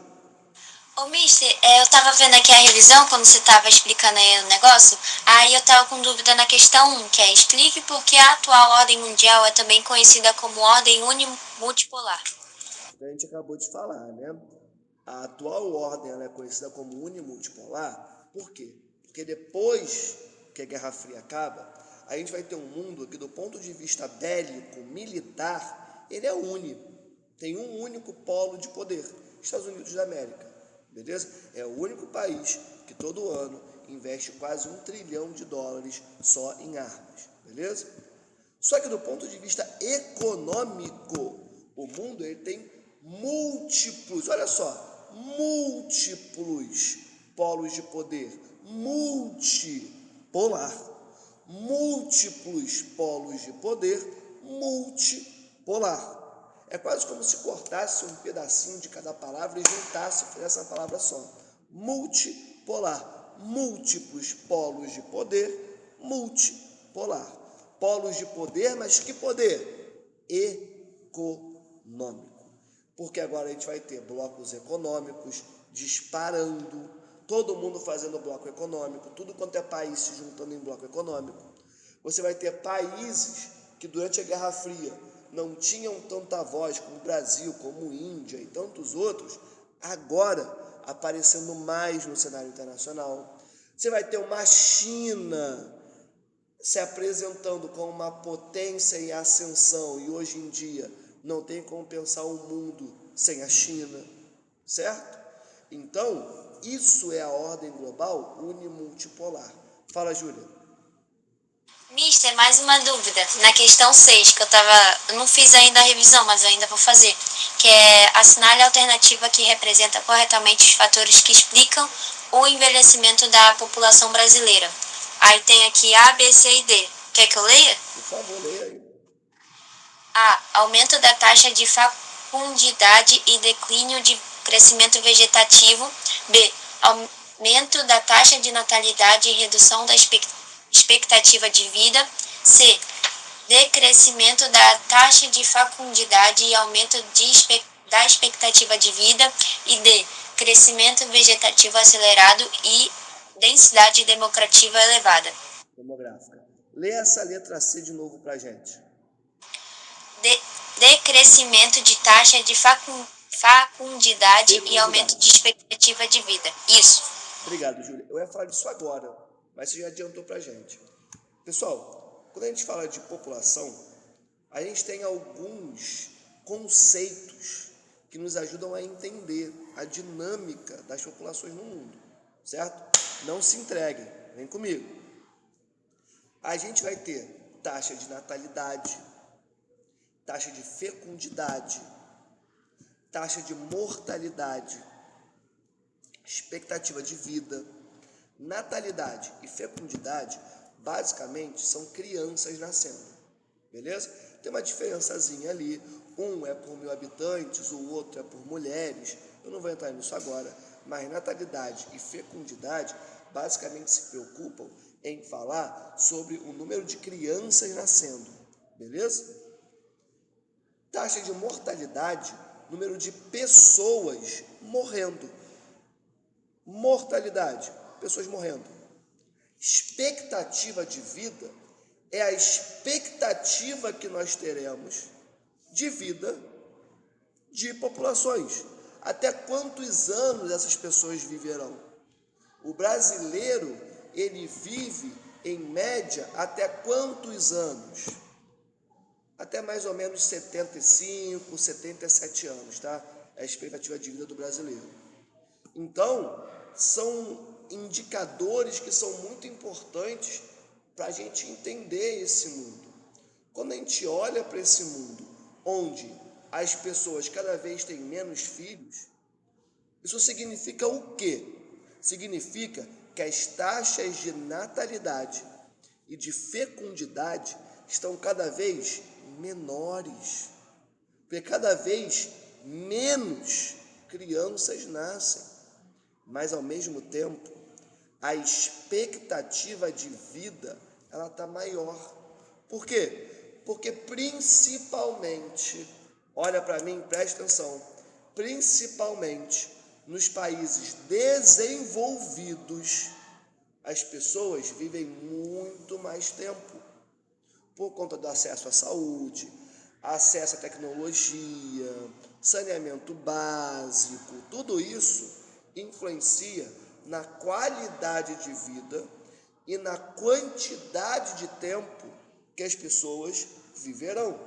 Ô, Mister, eu tava vendo aqui a revisão, quando você tava explicando aí o negócio, aí eu tava com dúvida na questão 1, que é: explique por que a atual ordem mundial é também conhecida como ordem unimultipolar. A gente acabou de falar, né? A atual ordem ela é conhecida como unimultipolar, por quê? Porque depois que a Guerra Fria acaba, a gente vai ter um mundo que, do ponto de vista bélico, militar, ele é único. Tem um único polo de poder, Estados Unidos da América, beleza? É o único país que todo ano investe quase $1 trilhão só em armas, beleza? Só que do ponto de vista econômico, o mundo ele tem múltiplos, olha só, múltiplos polos de poder, multipolar, múltiplos polos de poder, multipolar. É quase como se cortasse um pedacinho de cada palavra e juntasse, fizesse uma palavra só. Multipolar, múltiplos polos de poder, multipolar. Polos de poder, mas que poder? Econômico. Porque agora a gente vai ter blocos econômicos disparando, todo mundo fazendo bloco econômico, tudo quanto é país se juntando em bloco econômico. Você vai ter países que durante a Guerra Fria não tinham tanta voz, como o Brasil, como a Índia e tantos outros, agora aparecendo mais no cenário internacional. Você vai ter uma China se apresentando como uma potência em ascensão, e hoje em dia não tem como pensar um mundo sem a China, certo? Então, isso é a ordem global unimultipolar. Fala, Júlia. Mister, mais uma dúvida. Na questão 6, que eu não fiz ainda a revisão, mas eu ainda vou fazer, que é: assinale a alternativa que representa corretamente os fatores que explicam o envelhecimento da população brasileira. Aí tem aqui A, B, C e D. Quer que eu leia? Por favor, leia aí. A. Aumento da taxa de fecundidade e declínio de crescimento vegetativo. B. Aumento da taxa de natalidade e redução da expectativa de vida. C. Decrescimento da taxa de fecundidade e aumento da expectativa de vida. E D. Crescimento vegetativo acelerado e densidade demográfica elevada. Demográfica. Lê essa letra C de novo pra gente. Decrescimento de taxa de fecundidade e aumento de expectativa de vida. Isso. Obrigado, Júlia. Eu ia falar disso agora, mas você já adiantou pra gente. Pessoal, quando a gente fala de população, a gente tem alguns conceitos que nos ajudam a entender a dinâmica das populações no mundo, certo? Não se entreguem, vem comigo. A gente vai ter taxa de natalidade, taxa de fecundidade, taxa de mortalidade, expectativa de vida, natalidade e fecundidade, basicamente são crianças nascendo, beleza? Tem uma diferençazinha ali, um é por 1.000 habitantes, o outro é por mulheres, eu não vou entrar nisso agora, mas natalidade e fecundidade basicamente se preocupam em falar sobre o número de crianças nascendo, beleza? Taxa de mortalidade, número de pessoas morrendo. Mortalidade, pessoas morrendo. Expectativa de vida é a expectativa que nós teremos de vida de populações. Até quantos anos essas pessoas viverão? O brasileiro, ele vive, em média, até quantos anos? Até mais ou menos 75, 77 anos, tá? É a expectativa de vida do brasileiro. Então, são indicadores que são muito importantes para a gente entender esse mundo. Quando a gente olha para esse mundo, onde as pessoas cada vez têm menos filhos, isso significa o quê? Significa que as taxas de natalidade e de fecundidade estão cada vez menores, porque cada vez menos crianças nascem, mas ao mesmo tempo a expectativa de vida ela está maior. Por quê? Porque principalmente, olha para mim, presta atenção, principalmente nos países desenvolvidos, as pessoas vivem muito mais tempo, por conta do acesso à saúde, acesso à tecnologia, saneamento básico, tudo isso influencia na qualidade de vida e na quantidade de tempo que as pessoas viverão.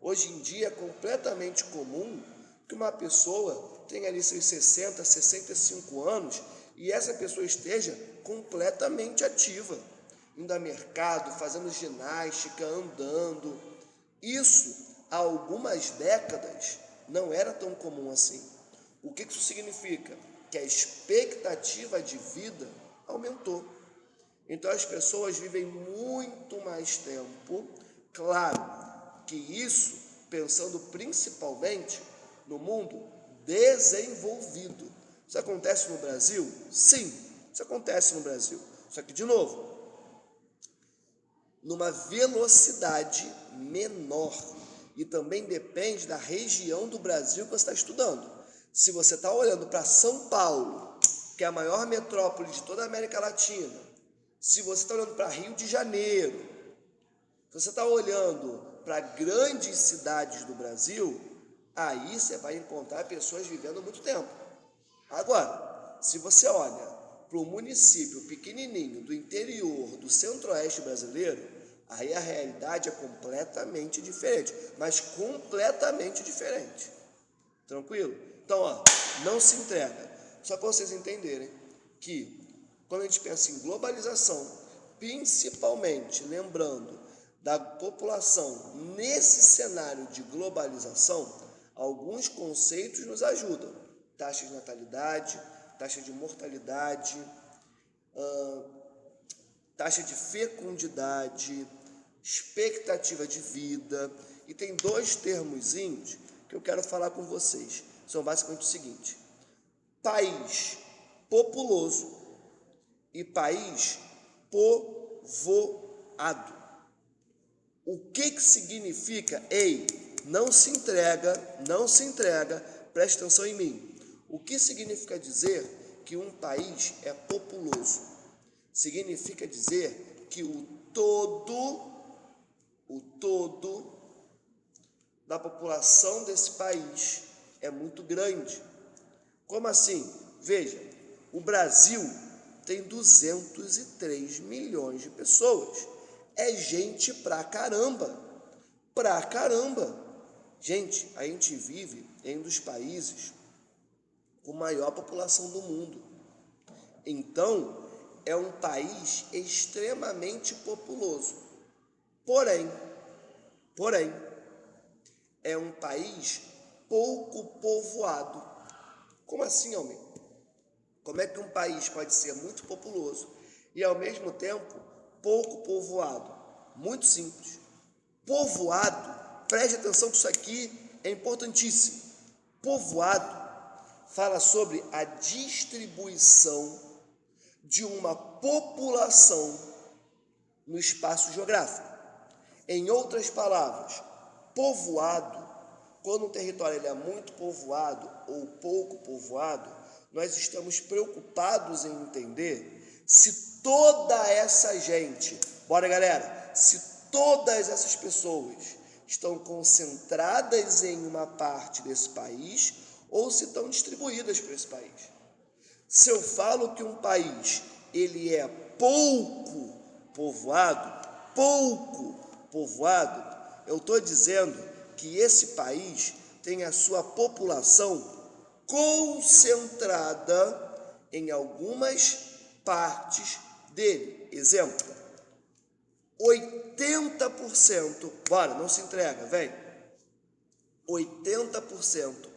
Hoje em dia é completamente comum que uma pessoa tenha ali seus 60, 65 anos e essa pessoa esteja completamente ativa, indo ao mercado, fazendo ginástica, andando. Isso, há algumas décadas, não era tão comum assim. O que isso significa? Que a expectativa de vida aumentou. Então as pessoas vivem muito mais tempo. Claro que isso, pensando principalmente no mundo desenvolvido. Isso acontece no Brasil? Sim, isso acontece no Brasil. Só que, de novo, numa velocidade menor. E também depende da região do Brasil que você está estudando. Se você está olhando para São Paulo, que é a maior metrópole de toda a América Latina, se você está olhando para Rio de Janeiro, se você está olhando para grandes cidades do Brasil, aí você vai encontrar pessoas vivendo muito tempo. Agora, se você olha para o município pequenininho do interior do centro-oeste brasileiro, aí a realidade é completamente diferente, mas completamente diferente. Tranquilo? Então, não se entrega. Só para vocês entenderem que quando a gente pensa em globalização, principalmente lembrando da população nesse cenário de globalização, alguns conceitos nos ajudam. Taxa de natalidade, taxa de mortalidade, taxa de fecundidade, expectativa de vida. E tem dois termozinhos que eu quero falar com vocês. São basicamente o seguinte: país populoso e país povoado. O que significa? Ei, não se entrega, preste atenção em mim. O que significa dizer que um país é populoso? Significa dizer que o todo da população desse país é muito grande. Como assim? Veja, o Brasil tem 203 milhões de pessoas. É gente pra caramba. Gente, a gente vive em um dos países com maior população do mundo. Então, é um país extremamente populoso. Porém, é um país pouco povoado. Como assim, Almir? Como é que um país pode ser muito populoso e, ao mesmo tempo, pouco povoado? Muito simples. Povoado, preste atenção que isso aqui é importantíssimo. Povoado fala sobre a distribuição de uma população no espaço geográfico. Em outras palavras, povoado, quando um território ele é muito povoado ou pouco povoado, nós estamos preocupados em entender se toda essa gente, bora galera, se todas essas pessoas estão concentradas em uma parte desse país ou se estão distribuídas por esse país. Se eu falo que um país ele é pouco povoado, eu estou dizendo que esse país tem a sua população concentrada em algumas partes dele. Exemplo, 80%, bora, não se entrega, vem. 80%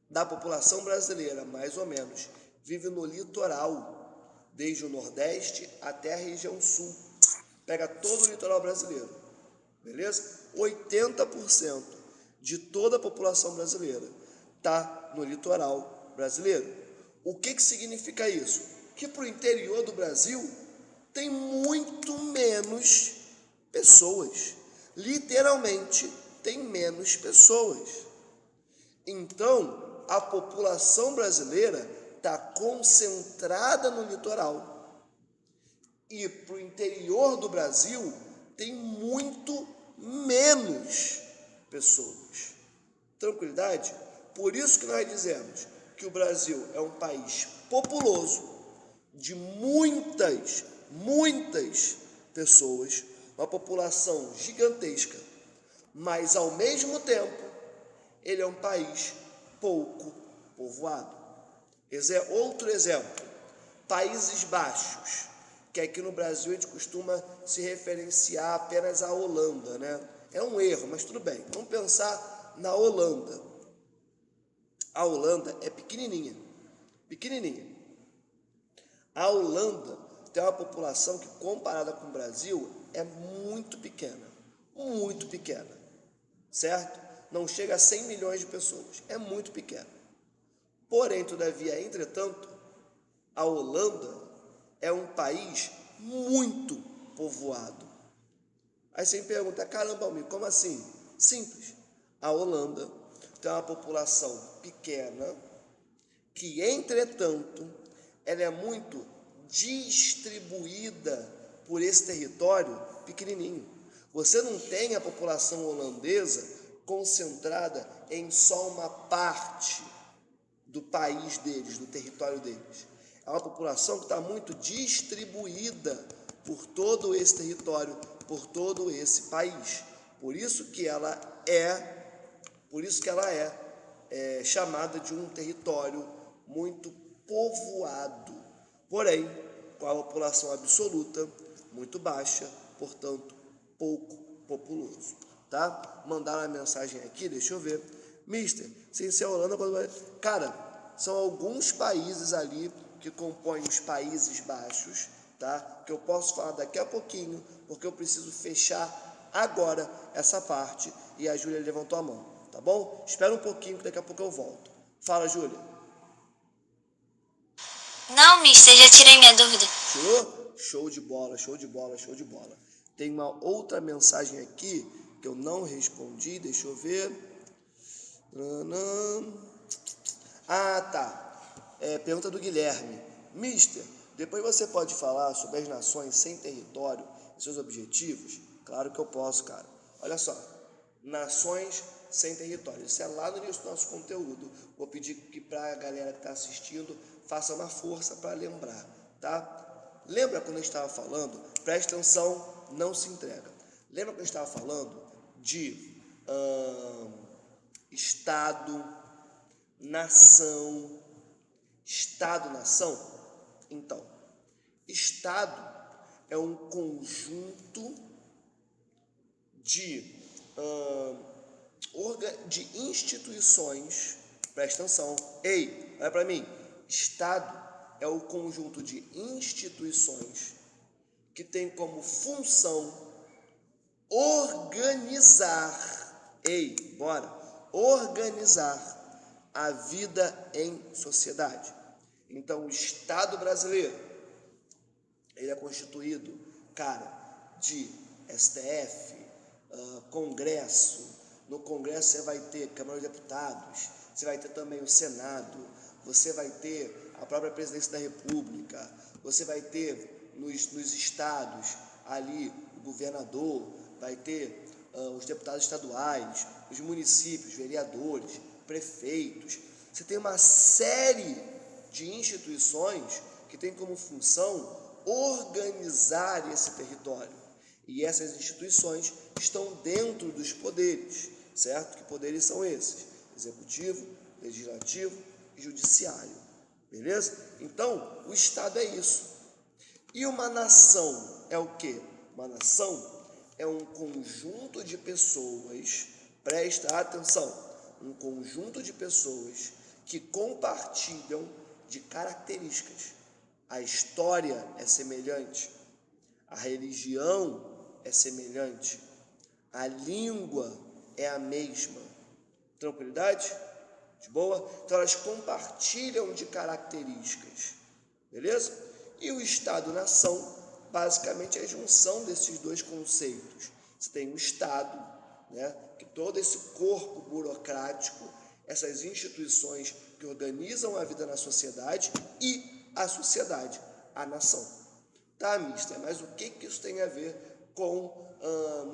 da população brasileira, mais ou menos, vive no litoral, desde o Nordeste até a região Sul. Pega todo o litoral brasileiro, beleza? 80% de toda a população brasileira está no litoral brasileiro. O que significa isso? Que para o interior do Brasil tem muito menos pessoas. Literalmente, tem menos pessoas. Então, a população brasileira está concentrada no litoral. E para o interior do Brasil tem muito menos pessoas. Tranquilidade? Por isso que nós dizemos que o Brasil é um país populoso, de muitas pessoas, uma população gigantesca, mas ao mesmo tempo ele é um país pouco povoado. Outro exemplo, Países Baixos, que aqui no Brasil a gente costuma se referenciar apenas à Holanda, né? É um erro, mas tudo bem. Vamos pensar na Holanda. A Holanda é pequenininha. A Holanda tem uma população que, comparada com o Brasil, é muito pequena, certo? Não chega a 100 milhões de pessoas, é muito pequena. Porém, todavia, entretanto, a Holanda é um país muito povoado. Aí você me pergunta, caramba, Almir, como assim? Simples. A Holanda tem uma população pequena que, entretanto, ela é muito distribuída por esse território pequenininho. Você não tem a população holandesa concentrada em só uma parte do país deles, do território deles. É uma população que está muito distribuída por todo esse território, por todo esse país. Por isso que ela é chamada de um território muito povoado, porém com a população absoluta muito baixa, portanto pouco populoso, tá? Mandaram uma mensagem aqui, deixa eu ver. Mister, sem ser a Holanda, cara, são alguns países ali que compõem os Países Baixos, tá? Que eu posso falar daqui a pouquinho, porque eu preciso fechar agora essa parte e a Júlia levantou a mão, tá bom? Espera um pouquinho que daqui a pouco eu volto. Fala, Júlia. Não, mister, já tirei minha dúvida. Tirou? Show de bola. Tem uma outra mensagem aqui que eu não respondi, deixa eu ver. Ah, tá. Pergunta do Guilherme. Mister, depois você pode falar sobre as nações sem território e seus objetivos? Claro que eu posso, cara. Olha só, nações sem território. Isso é lá no início do nosso conteúdo. Vou pedir que para a galera que está assistindo faça uma força para lembrar, tá? Lembra quando a gente estava falando? Presta atenção, não se entrega. Lembra quando a gente estava falando de Estado, nação? Então, Estado é um conjunto de instituições. Presta atenção. Ei, olha para mim. Estado é o conjunto de instituições que tem como função organizar a vida em sociedade. Então, o Estado brasileiro, ele é constituído, de STF, Congresso. No Congresso você vai ter Câmara de Deputados, você vai ter também o Senado, você vai ter a própria Presidência da República, você vai ter nos estados ali o governador, vai ter os deputados estaduais, os municípios, vereadores, prefeitos. Você tem uma série de instituições que tem como função organizar esse território. E essas instituições estão dentro dos poderes, certo? Que poderes são esses? Executivo, legislativo e judiciário, beleza? Então, o Estado é isso. E uma nação é o quê? Uma nação é um conjunto de pessoas, presta atenção, um conjunto de pessoas que compartilham de características. A história é semelhante, a religião é semelhante, a língua é a mesma. Tranquilidade? De boa? Então elas compartilham de características, beleza? E o Estado-nação, basicamente, é a junção desses dois conceitos. Você tem o Estado, que todo esse corpo burocrático, essas instituições que organizam a vida na sociedade, e a sociedade, a nação. Tá, mister? Mas o que isso tem a ver com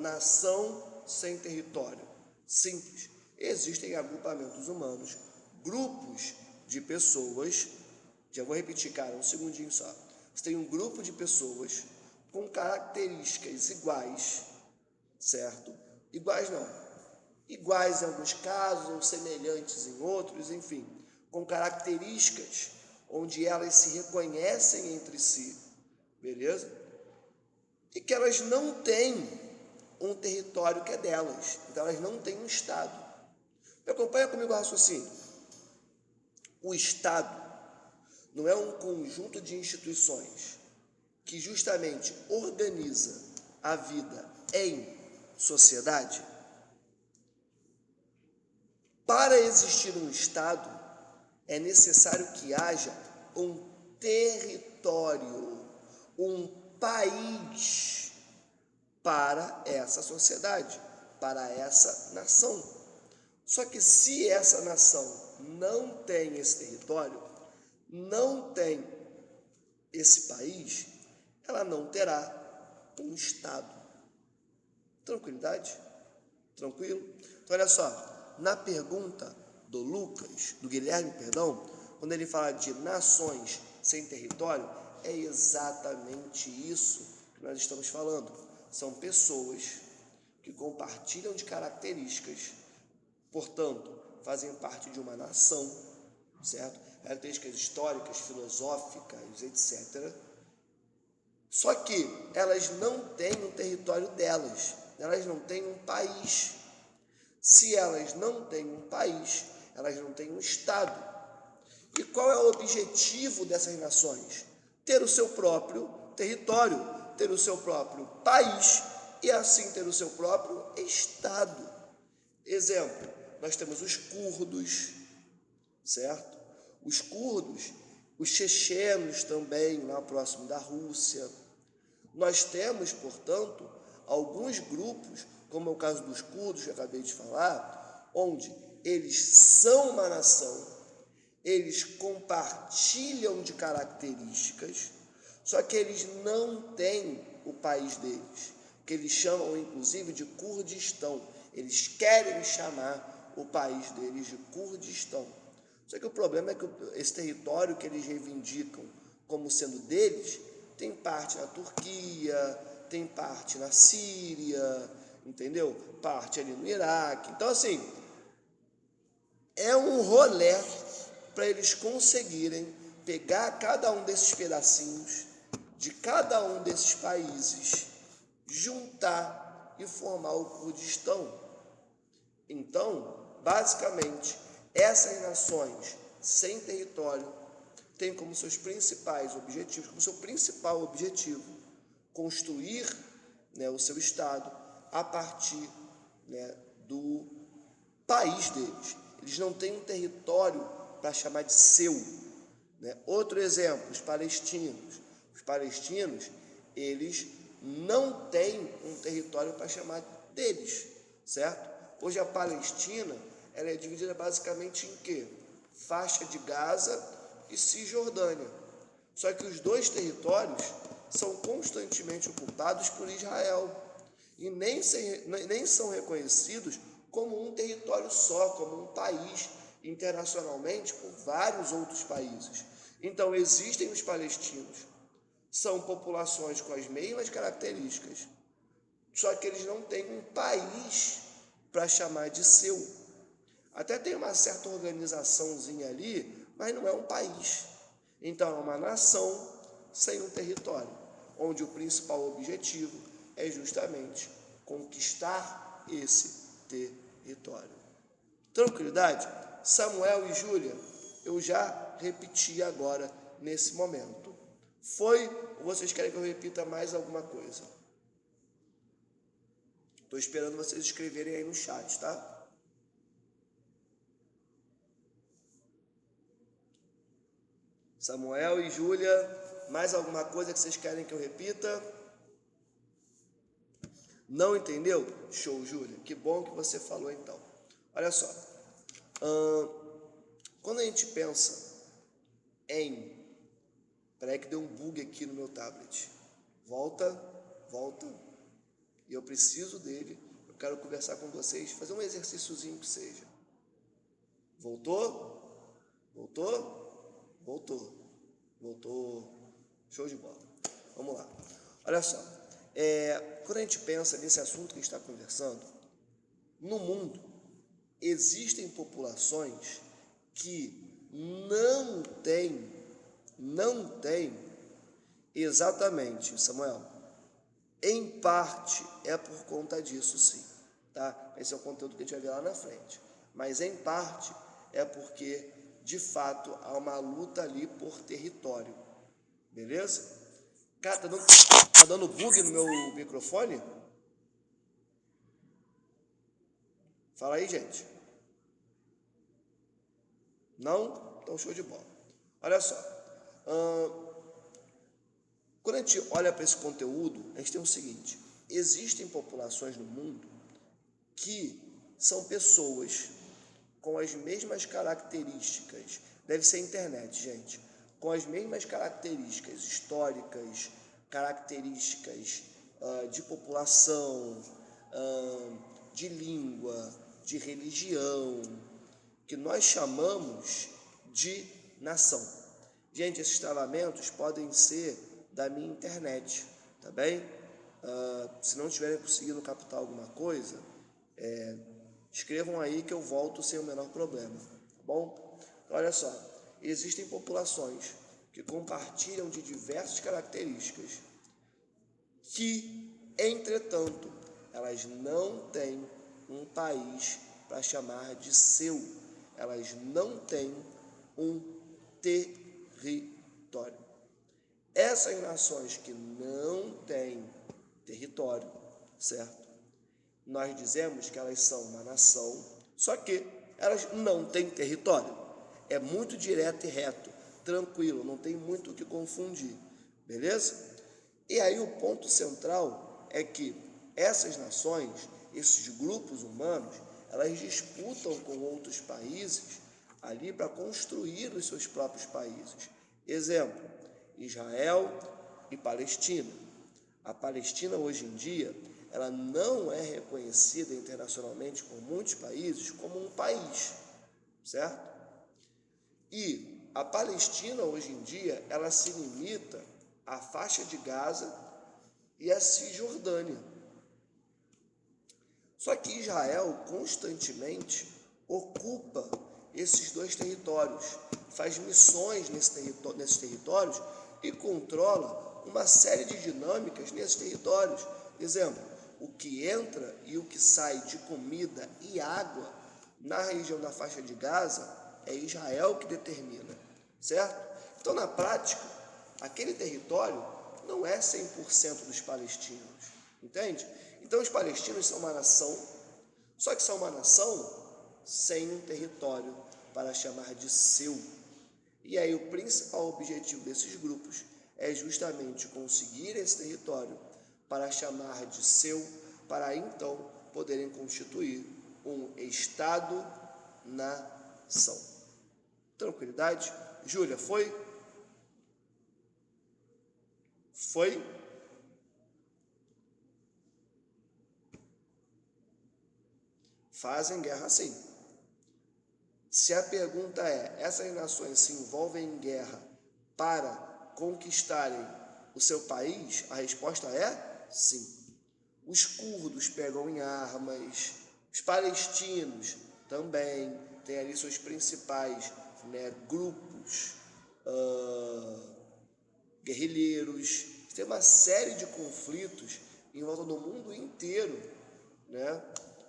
nação sem território? Simples. Existem agrupamentos humanos, grupos de pessoas. Já vou repetir, um segundinho só. Você tem um grupo de pessoas com características iguais, certo? Iguais não. Iguais em alguns casos, ou semelhantes em outros, enfim. Com características onde elas se reconhecem entre si, beleza? E que elas não têm um território que é delas. Então, elas não têm um Estado. Acompanha comigo o raciocínio. O Estado não é um conjunto de instituições que justamente organiza a vida em sociedade? Para existir um Estado, é necessário que haja um território, um país para essa sociedade, para essa nação. Só que se essa nação não tem esse território, não tem esse país, ela não terá um Estado. Tranquilidade? Tranquilo? Então, olha só, na pergunta do Guilherme, quando ele fala de nações sem território, é exatamente isso que nós estamos falando. São pessoas que compartilham de características, portanto, fazem parte de uma nação, certo? Características históricas, filosóficas, etc. Só que elas não têm um território delas, elas não têm um país. Se elas não têm um país, elas não têm um Estado. E qual é o objetivo dessas nações? Ter o seu próprio território, ter o seu próprio país e assim ter o seu próprio Estado. Exemplo, nós temos os curdos, certo? Os curdos, os chechenos também, lá próximo da Rússia. Nós temos, portanto, alguns grupos, como é o caso dos curdos, que eu acabei de falar, onde eles são uma nação, eles compartilham de características, só que eles não têm o país deles, que eles chamam, inclusive, de Kurdistão. Eles querem chamar o país deles de Kurdistão. Só que o problema é que esse território que eles reivindicam como sendo deles, tem parte na Turquia, tem parte na Síria, entendeu? Parte ali no Iraque. Então, assim, é um rolê para eles conseguirem pegar cada um desses pedacinhos de cada um desses países, juntar e formar o Kurdistão. Então, basicamente, essas nações sem território tem como seus principais objetivos, como seu principal objetivo, construir, né, o seu Estado a partir, né, do país deles. Eles não têm um território para chamar de seu, né? Outro exemplo, os palestinos. Os palestinos, eles não têm um território para chamar deles, certo? Hoje a Palestina, ela é dividida basicamente em quê? Faixa de Gaza e Cisjordânia. Só que os dois territórios são constantemente ocupados por Israel e nem são reconhecidos como um território só, como um país internacionalmente por vários outros países. Então existem os palestinos, são populações com as mesmas características, só que eles não têm um país para chamar de seu. Até tem uma certa organizaçãozinha ali, mas não é um país. Então é uma nação sem um território, onde o principal objetivo é justamente conquistar esse território. Tranquilidade? Samuel e Júlia, eu já repeti agora nesse momento. Foi ou vocês querem que eu repita mais alguma coisa? Estou esperando vocês escreverem aí no chat, tá? Samuel e Júlia, mais alguma coisa que vocês querem que eu repita? Não entendeu? Show, Júlia. Que bom que você falou então. Olha só. Quando a gente pensa em... Peraí que deu um bug aqui no meu tablet. Volta. E eu preciso dele. Eu quero conversar com vocês, fazer um exercíciozinho que seja. Voltou? Show de bola. Vamos lá. Olha só. Quando a gente pensa nesse assunto que a gente está conversando, no mundo existem populações que não têm exatamente, Samuel, em parte é por conta disso sim, tá? Esse é o conteúdo que a gente vai ver lá na frente, mas em parte é porque de fato há uma luta ali por território, beleza? Cara, tá dando bug no meu microfone? Fala aí, gente. Não? Então show de bola. Olha só, quando a gente olha para esse conteúdo, a gente tem o seguinte: existem populações no mundo que são pessoas com as mesmas características, deve ser internet, gente, com as mesmas características históricas, características de população, de língua, de religião, que nós chamamos de nação. Gente, esses travamentos podem ser da minha internet, tá bem? Se não estiverem conseguindo captar alguma coisa, escrevam aí que eu volto sem o menor problema, tá bom? Então, olha só, existem populações que compartilham de diversas características que, entretanto, elas não têm um país para chamar de seu, elas não têm um território. Essas nações que não têm território, certo? Nós dizemos que elas são uma nação, só que elas não têm território. É muito direto e reto, tranquilo, não tem muito o que confundir, beleza? E aí o ponto central é que essas nações, esses grupos humanos, elas disputam com outros países ali para construir os seus próprios países. Exemplo, Israel e Palestina. A Palestina hoje em dia, ela não é reconhecida internacionalmente por muitos países como um país, certo? E a Palestina hoje em dia, ela se limita à faixa de Gaza e à Cisjordânia. Só que Israel constantemente ocupa esses dois territórios, faz missões nesses territórios e controla uma série de dinâmicas nesses territórios. Exemplo, o que entra e o que sai de comida e água na região da faixa de Gaza é Israel que determina, certo? Então, na prática, aquele território não é 100% dos palestinos, entende? Então, os palestinos são uma nação, só que são uma nação sem um território para chamar de seu. E aí o principal objetivo desses grupos é justamente conseguir esse território para chamar de seu, para então poderem constituir um Estado-nação. Tranquilidade? Júlia, foi? Foi? Fazem guerra sim. Se a pergunta é, essas nações se envolvem em guerra para conquistarem o seu país, a resposta é sim. Os curdos pegam em armas, os palestinos também têm ali seus principais grupos guerrilheiros. Tem uma série de conflitos em volta do mundo inteiro,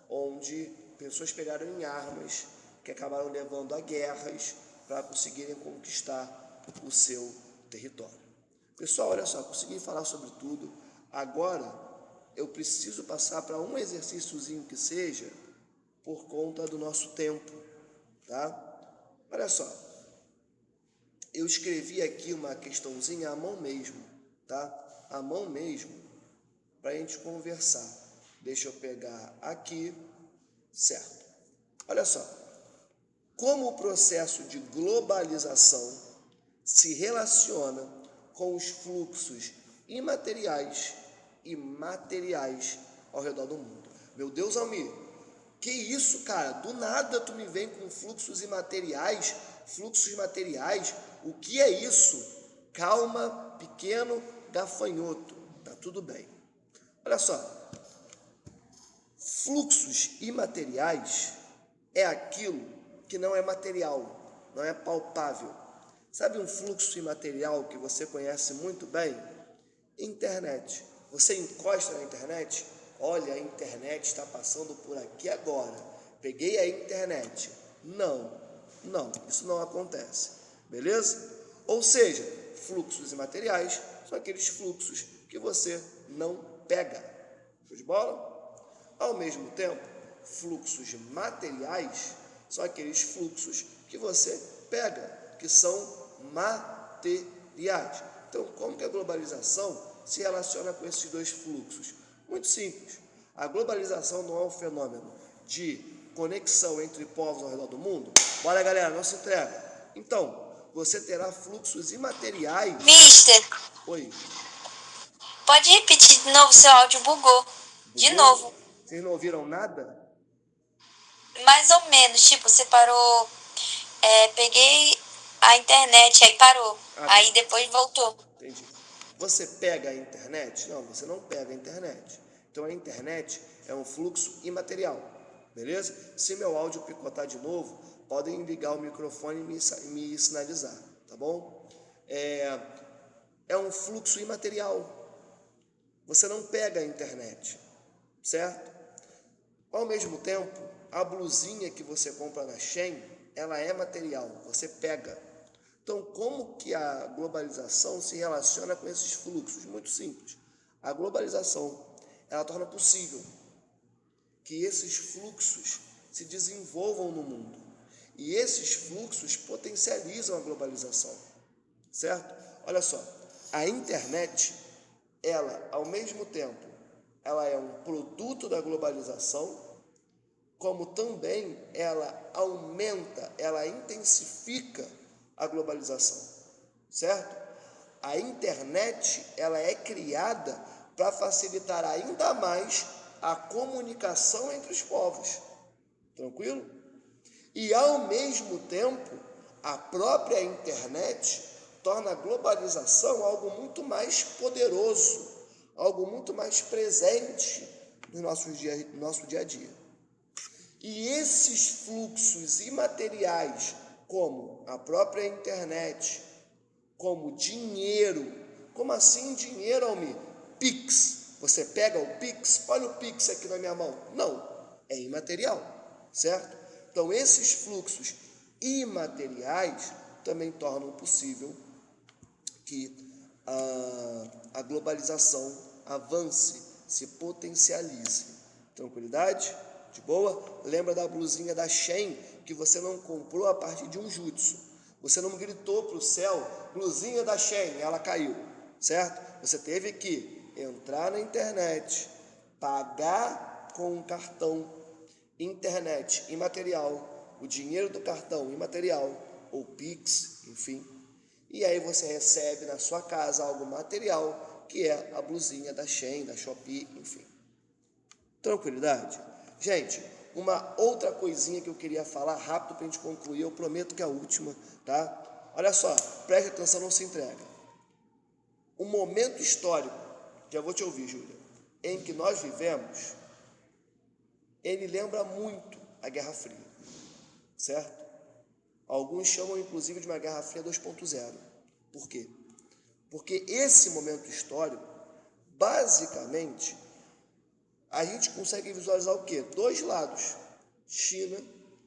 onde pessoas pegaram em armas que acabaram levando a guerras para conseguirem conquistar o seu território. Pessoal, olha só, consegui falar sobre tudo. Agora eu preciso passar para um exercíciozinho que seja, por conta do nosso tempo, tá? Olha só, eu escrevi aqui uma questãozinha à mão mesmo, tá? À mão mesmo, para a gente conversar. Deixa eu pegar aqui, certo? Olha só, como o processo de globalização se relaciona com os fluxos imateriais e materiais ao redor do mundo. Meu Deus, Almir, que isso, cara? Do nada tu me vem com fluxos imateriais, o que é isso? Calma, pequeno gafanhoto, tá tudo bem. Olha só, fluxos imateriais é aquilo que não é material, não é palpável. Sabe um fluxo imaterial que você conhece muito bem? Internet. Você encosta na internet, olha, a internet está passando por aqui agora, peguei a internet. Não, isso não acontece, beleza? Ou seja, fluxos imateriais são aqueles fluxos que você não pega. Show de bola? Ao mesmo tempo, fluxos materiais são aqueles fluxos que você pega, que são materiais. Então, como que a globalização se relaciona com esses dois fluxos? Muito simples. A globalização não é um fenômeno de conexão entre povos ao redor do mundo? Bora, galera, não se entrega. Então, você terá fluxos imateriais... Mister, Oi. Pode repetir de novo, seu áudio bugou. De novo. Vocês não ouviram nada? Mais ou menos, tipo, você parou, peguei a internet, aí parou, aí depois voltou. Entendi. Você pega a internet? Não, você não pega a internet. Então a internet é um fluxo imaterial, beleza? Se meu áudio picotar de novo, podem ligar o microfone e me sinalizar, tá bom? É um fluxo imaterial. Você não pega a internet, certo? Ao mesmo tempo, a blusinha que você compra na Shein, ela é material, você pega. Então, como que a globalização se relaciona com esses fluxos? Muito simples. A globalização, ela torna possível que esses fluxos se desenvolvam no mundo. E esses fluxos potencializam a globalização, certo? Olha só, a internet, ela, ao mesmo tempo, ela é um produto da globalização, como também ela aumenta, ela intensifica a globalização, certo? A internet, ela é criada para facilitar ainda mais a comunicação entre os povos, tranquilo? E ao mesmo tempo, a própria internet torna a globalização algo muito mais poderoso, algo muito mais presente no nosso dia a dia. E esses fluxos imateriais, como a própria internet, como dinheiro, como assim dinheiro, Almir? Pix. Você pega o Pix, olha o Pix aqui na minha mão. Não, é imaterial, certo? Então, esses fluxos imateriais também tornam possível que a globalização avance, se potencialize. Tranquilidade? De boa? Lembra da blusinha da Shein que você não comprou a partir de um jutsu. Você não gritou para o céu, blusinha da Shein, ela caiu, certo? Você teve que entrar na internet, pagar com um cartão, internet imaterial, o dinheiro do cartão imaterial, ou Pix, enfim. E aí você recebe na sua casa algo material, que é a blusinha da Shein, da Shopee, enfim. Tranquilidade? Gente, uma outra coisinha que eu queria falar rápido para a gente concluir, eu prometo que é a última, tá? Olha só, preste atenção, não se entrega. Um momento histórico, já vou te ouvir, Júlia, em que nós vivemos, ele lembra muito a Guerra Fria, certo? Alguns chamam, inclusive, de uma Guerra Fria 2.0. Por quê? Porque esse momento histórico, basicamente, a gente consegue visualizar o quê? Dois lados, China,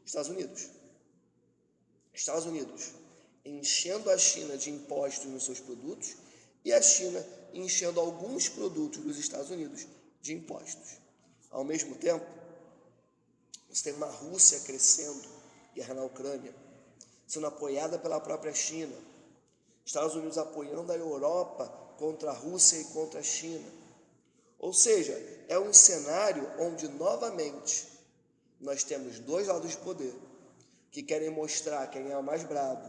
Estados Unidos. Estados Unidos enchendo a China de impostos nos seus produtos e a China enchendo alguns produtos dos Estados Unidos de impostos. Ao mesmo tempo, você tem uma Rússia crescendo, guerra na Ucrânia, sendo apoiada pela própria China. Estados Unidos apoiando a Europa contra a Rússia e contra a China. Ou seja, é um cenário onde, novamente, nós temos dois lados de poder que querem mostrar quem é o mais brabo,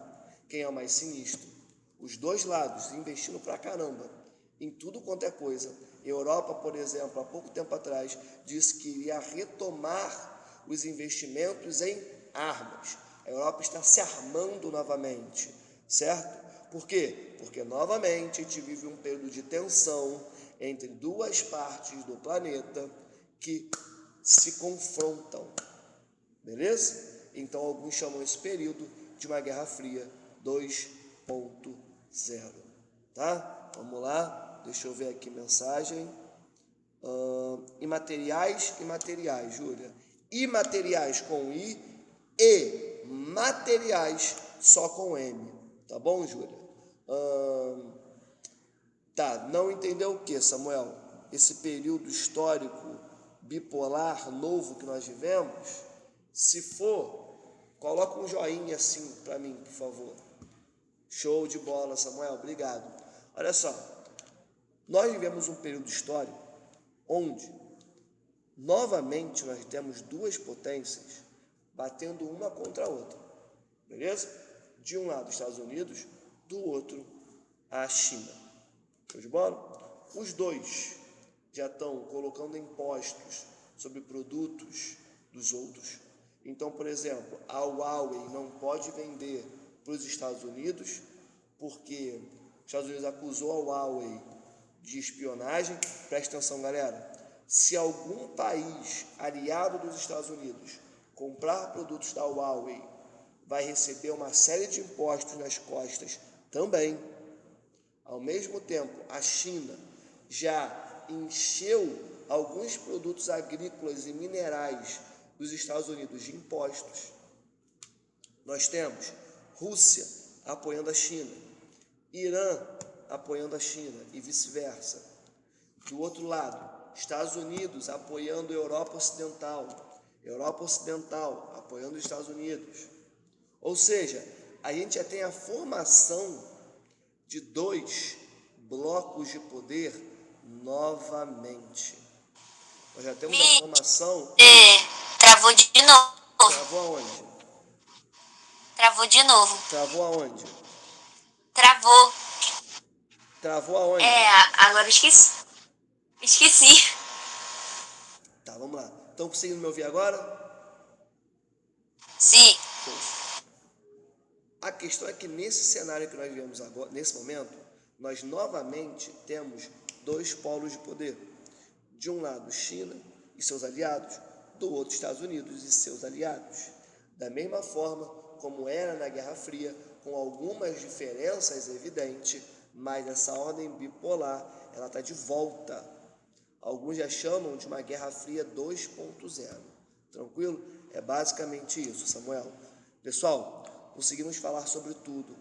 quem é o mais sinistro. Os dois lados investindo pra caramba em tudo quanto é coisa. A Europa, por exemplo, há pouco tempo atrás, disse que iria retomar os investimentos em armas. A Europa está se armando novamente, certo? Por quê? Porque, novamente, a gente vive um período de tensão entre duas partes do planeta que se confrontam, beleza? Então, alguns chamam esse período de uma Guerra Fria 2.0, tá? Vamos lá, deixa eu ver aqui mensagem. Imateriais e materiais, Júlia. Imateriais com I e materiais só com M, tá bom, Júlia? Tá, não entendeu o que, Samuel? Esse período histórico bipolar novo que nós vivemos? Se for, coloca um joinha assim para mim, por favor. Show de bola, Samuel, obrigado. Olha só, nós vivemos um período histórico onde, novamente, nós temos duas potências batendo uma contra a outra, beleza? De um lado, Estados Unidos, do outro, a China. Show de bola? Os dois já estão colocando impostos sobre produtos dos outros. Então, por exemplo, a Huawei não pode vender para os Estados Unidos porque os Estados Unidos acusou a Huawei de espionagem. Presta atenção, galera. Se algum país aliado dos Estados Unidos comprar produtos da Huawei, vai receber uma série de impostos nas costas também. Ao mesmo tempo, a China já encheu alguns produtos agrícolas e minerais dos Estados Unidos de impostos. Nós temos Rússia apoiando a China, Irã apoiando a China e vice-versa. Do outro lado, Estados Unidos apoiando a Europa Ocidental apoiando os Estados Unidos. Ou seja, a gente já tem a formação de dois blocos de poder novamente. Nós já temos a formação... Travou de novo. Travou aonde? Travou de novo. Travou aonde? Travou. Travou aonde? Agora eu esqueci. Tá, vamos lá. Estão conseguindo me ouvir agora? Sim. A questão é que nesse cenário que nós vivemos agora, nesse momento, nós novamente temos dois polos de poder. De um lado, China e seus aliados, do outro, Estados Unidos e seus aliados. Da mesma forma como era na Guerra Fria, com algumas diferenças evidentes, mas essa ordem bipolar, ela está de volta. Alguns já chamam de uma Guerra Fria 2.0. Tranquilo? É basicamente isso, Samuel. Pessoal, conseguimos falar sobre tudo.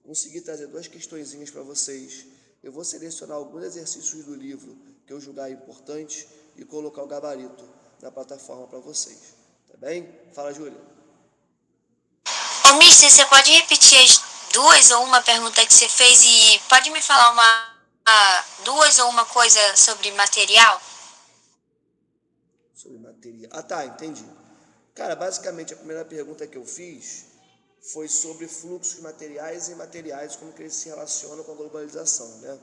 consegui trazer 2 questõezinhas para vocês. Eu vou selecionar alguns exercícios do livro que eu julgar importantes e colocar o gabarito na plataforma para vocês. Tá bem? Fala, Júlia. Ô, Mister, você pode repetir as 2 ou uma pergunta que você fez e pode me falar 2 ou uma coisa sobre material? Sobre material. Ah, tá, entendi. Cara, basicamente a primeira pergunta que eu fiz foi sobre fluxos materiais e imateriais, como que eles se relacionam com a globalização, né?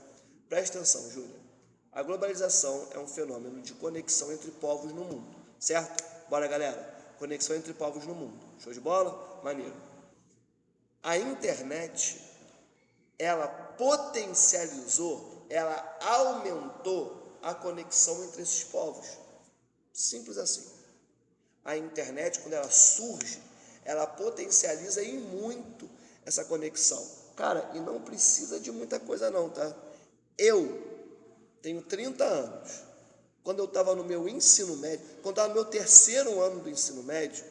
Presta atenção, Júlia. A globalização é um fenômeno de conexão entre povos no mundo, certo? Bora, galera. Conexão entre povos no mundo. Show de bola? Maneiro. A internet, ela potencializou, ela aumentou a conexão entre esses povos. Simples assim. A internet, quando ela surge, ela potencializa e muito essa conexão. Cara, e não precisa de muita coisa não, tá? Eu tenho 30 anos. Quando eu estava no meu ensino médio, quando eu estava no meu 3º ano do ensino médio,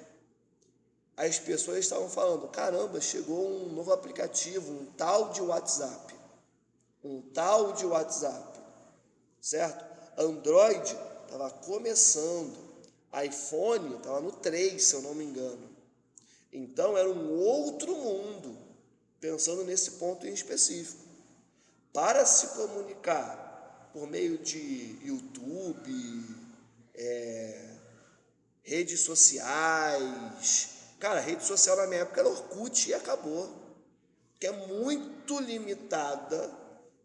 as pessoas estavam falando, caramba, chegou um novo aplicativo, um tal de WhatsApp. Certo? Android estava começando, iPhone estava no 3, se eu não me engano. Então era um outro mundo, pensando nesse ponto em específico. Para se comunicar por meio de YouTube, redes sociais. Cara, rede social na minha época era Orkut e acabou. Que é muito limitada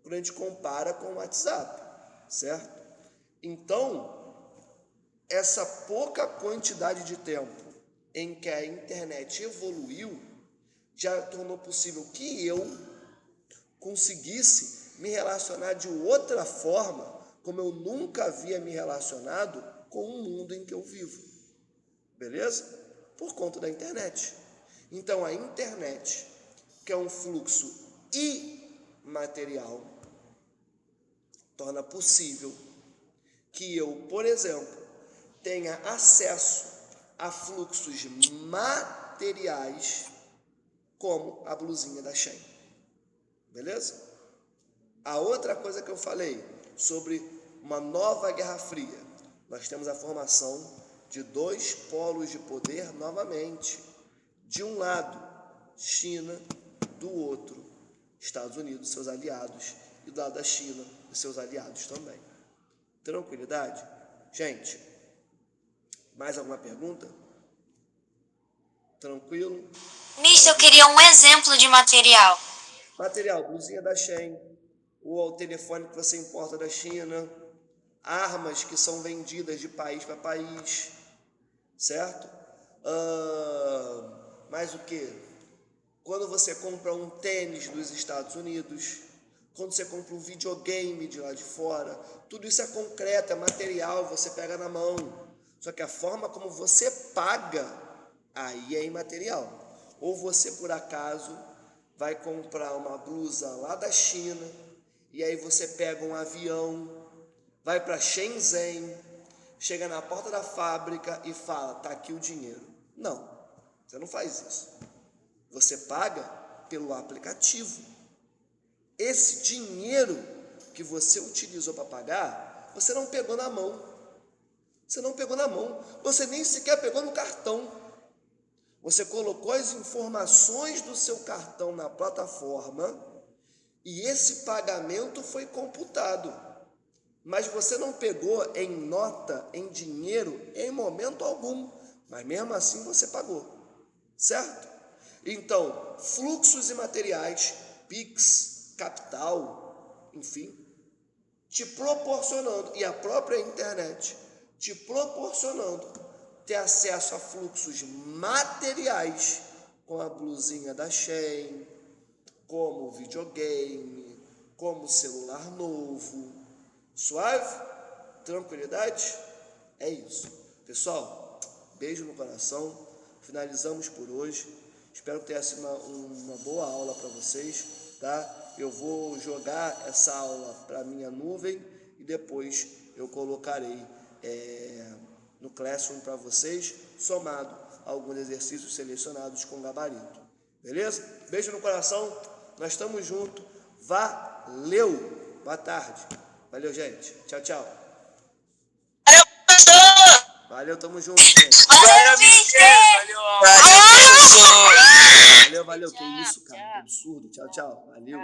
quando a gente compara com o WhatsApp, certo? Então, essa pouca quantidade de tempo em que a internet evoluiu, já tornou possível que eu conseguisse me relacionar de outra forma, como eu nunca havia me relacionado com o mundo em que eu vivo. Beleza? Por conta da internet. Então, a internet, que é um fluxo imaterial, torna possível que eu, por exemplo, tenha acesso a fluxos materiais, como a blusinha da Shein. Beleza? A outra coisa que eu falei sobre uma nova Guerra Fria, nós temos a formação de 2 polos de poder novamente. De um lado, China, do outro, Estados Unidos, seus aliados, e do lado da China, e seus aliados também. Tranquilidade? Gente, mais alguma pergunta? Tranquilo? Mister, eu queria um exemplo de material. Material, blusinha da Shein, o telefone que você importa da China, armas que são vendidas de país para país, certo? Mais o que? Quando você compra um tênis dos Estados Unidos, quando você compra um videogame de lá de fora, tudo isso é concreto, é material, você pega na mão. Só que a forma como você paga, aí é imaterial. Ou você, por acaso, vai comprar uma blusa lá da China, e aí você pega um avião, vai para Shenzhen, chega na porta da fábrica e fala, tá aqui o dinheiro. Não, você não faz isso. Você paga pelo aplicativo. Esse dinheiro que você utilizou para pagar, você não pegou na mão. Você nem sequer pegou no cartão. Você colocou as informações do seu cartão na plataforma e esse pagamento foi computado. Mas você não pegou em nota, em dinheiro, em momento algum. Mas mesmo assim você pagou. Certo? Então, fluxos imateriais, Pix, capital, enfim, te proporcionando, e a própria internet, te proporcionando ter acesso a fluxos materiais, como a blusinha da Shein, como o videogame, como o celular novo. Suave? Tranquilidade? É isso. Pessoal, beijo no coração. Finalizamos por hoje. Espero que tenha sido uma boa aula para vocês, tá? Eu vou jogar essa aula para a minha nuvem e depois eu colocarei no Classroom para vocês, somado a alguns exercícios selecionados com gabarito. Beleza? Beijo no coração. Nós estamos juntos. Valeu. Boa tarde. Valeu, gente. Tchau, tchau. Valeu, professor! Valeu, tamo junto, gente. Valeu, Mister! Valeu, professor! Valeu. Que isso, cara. Que absurdo. Tchau, tchau. Valeu.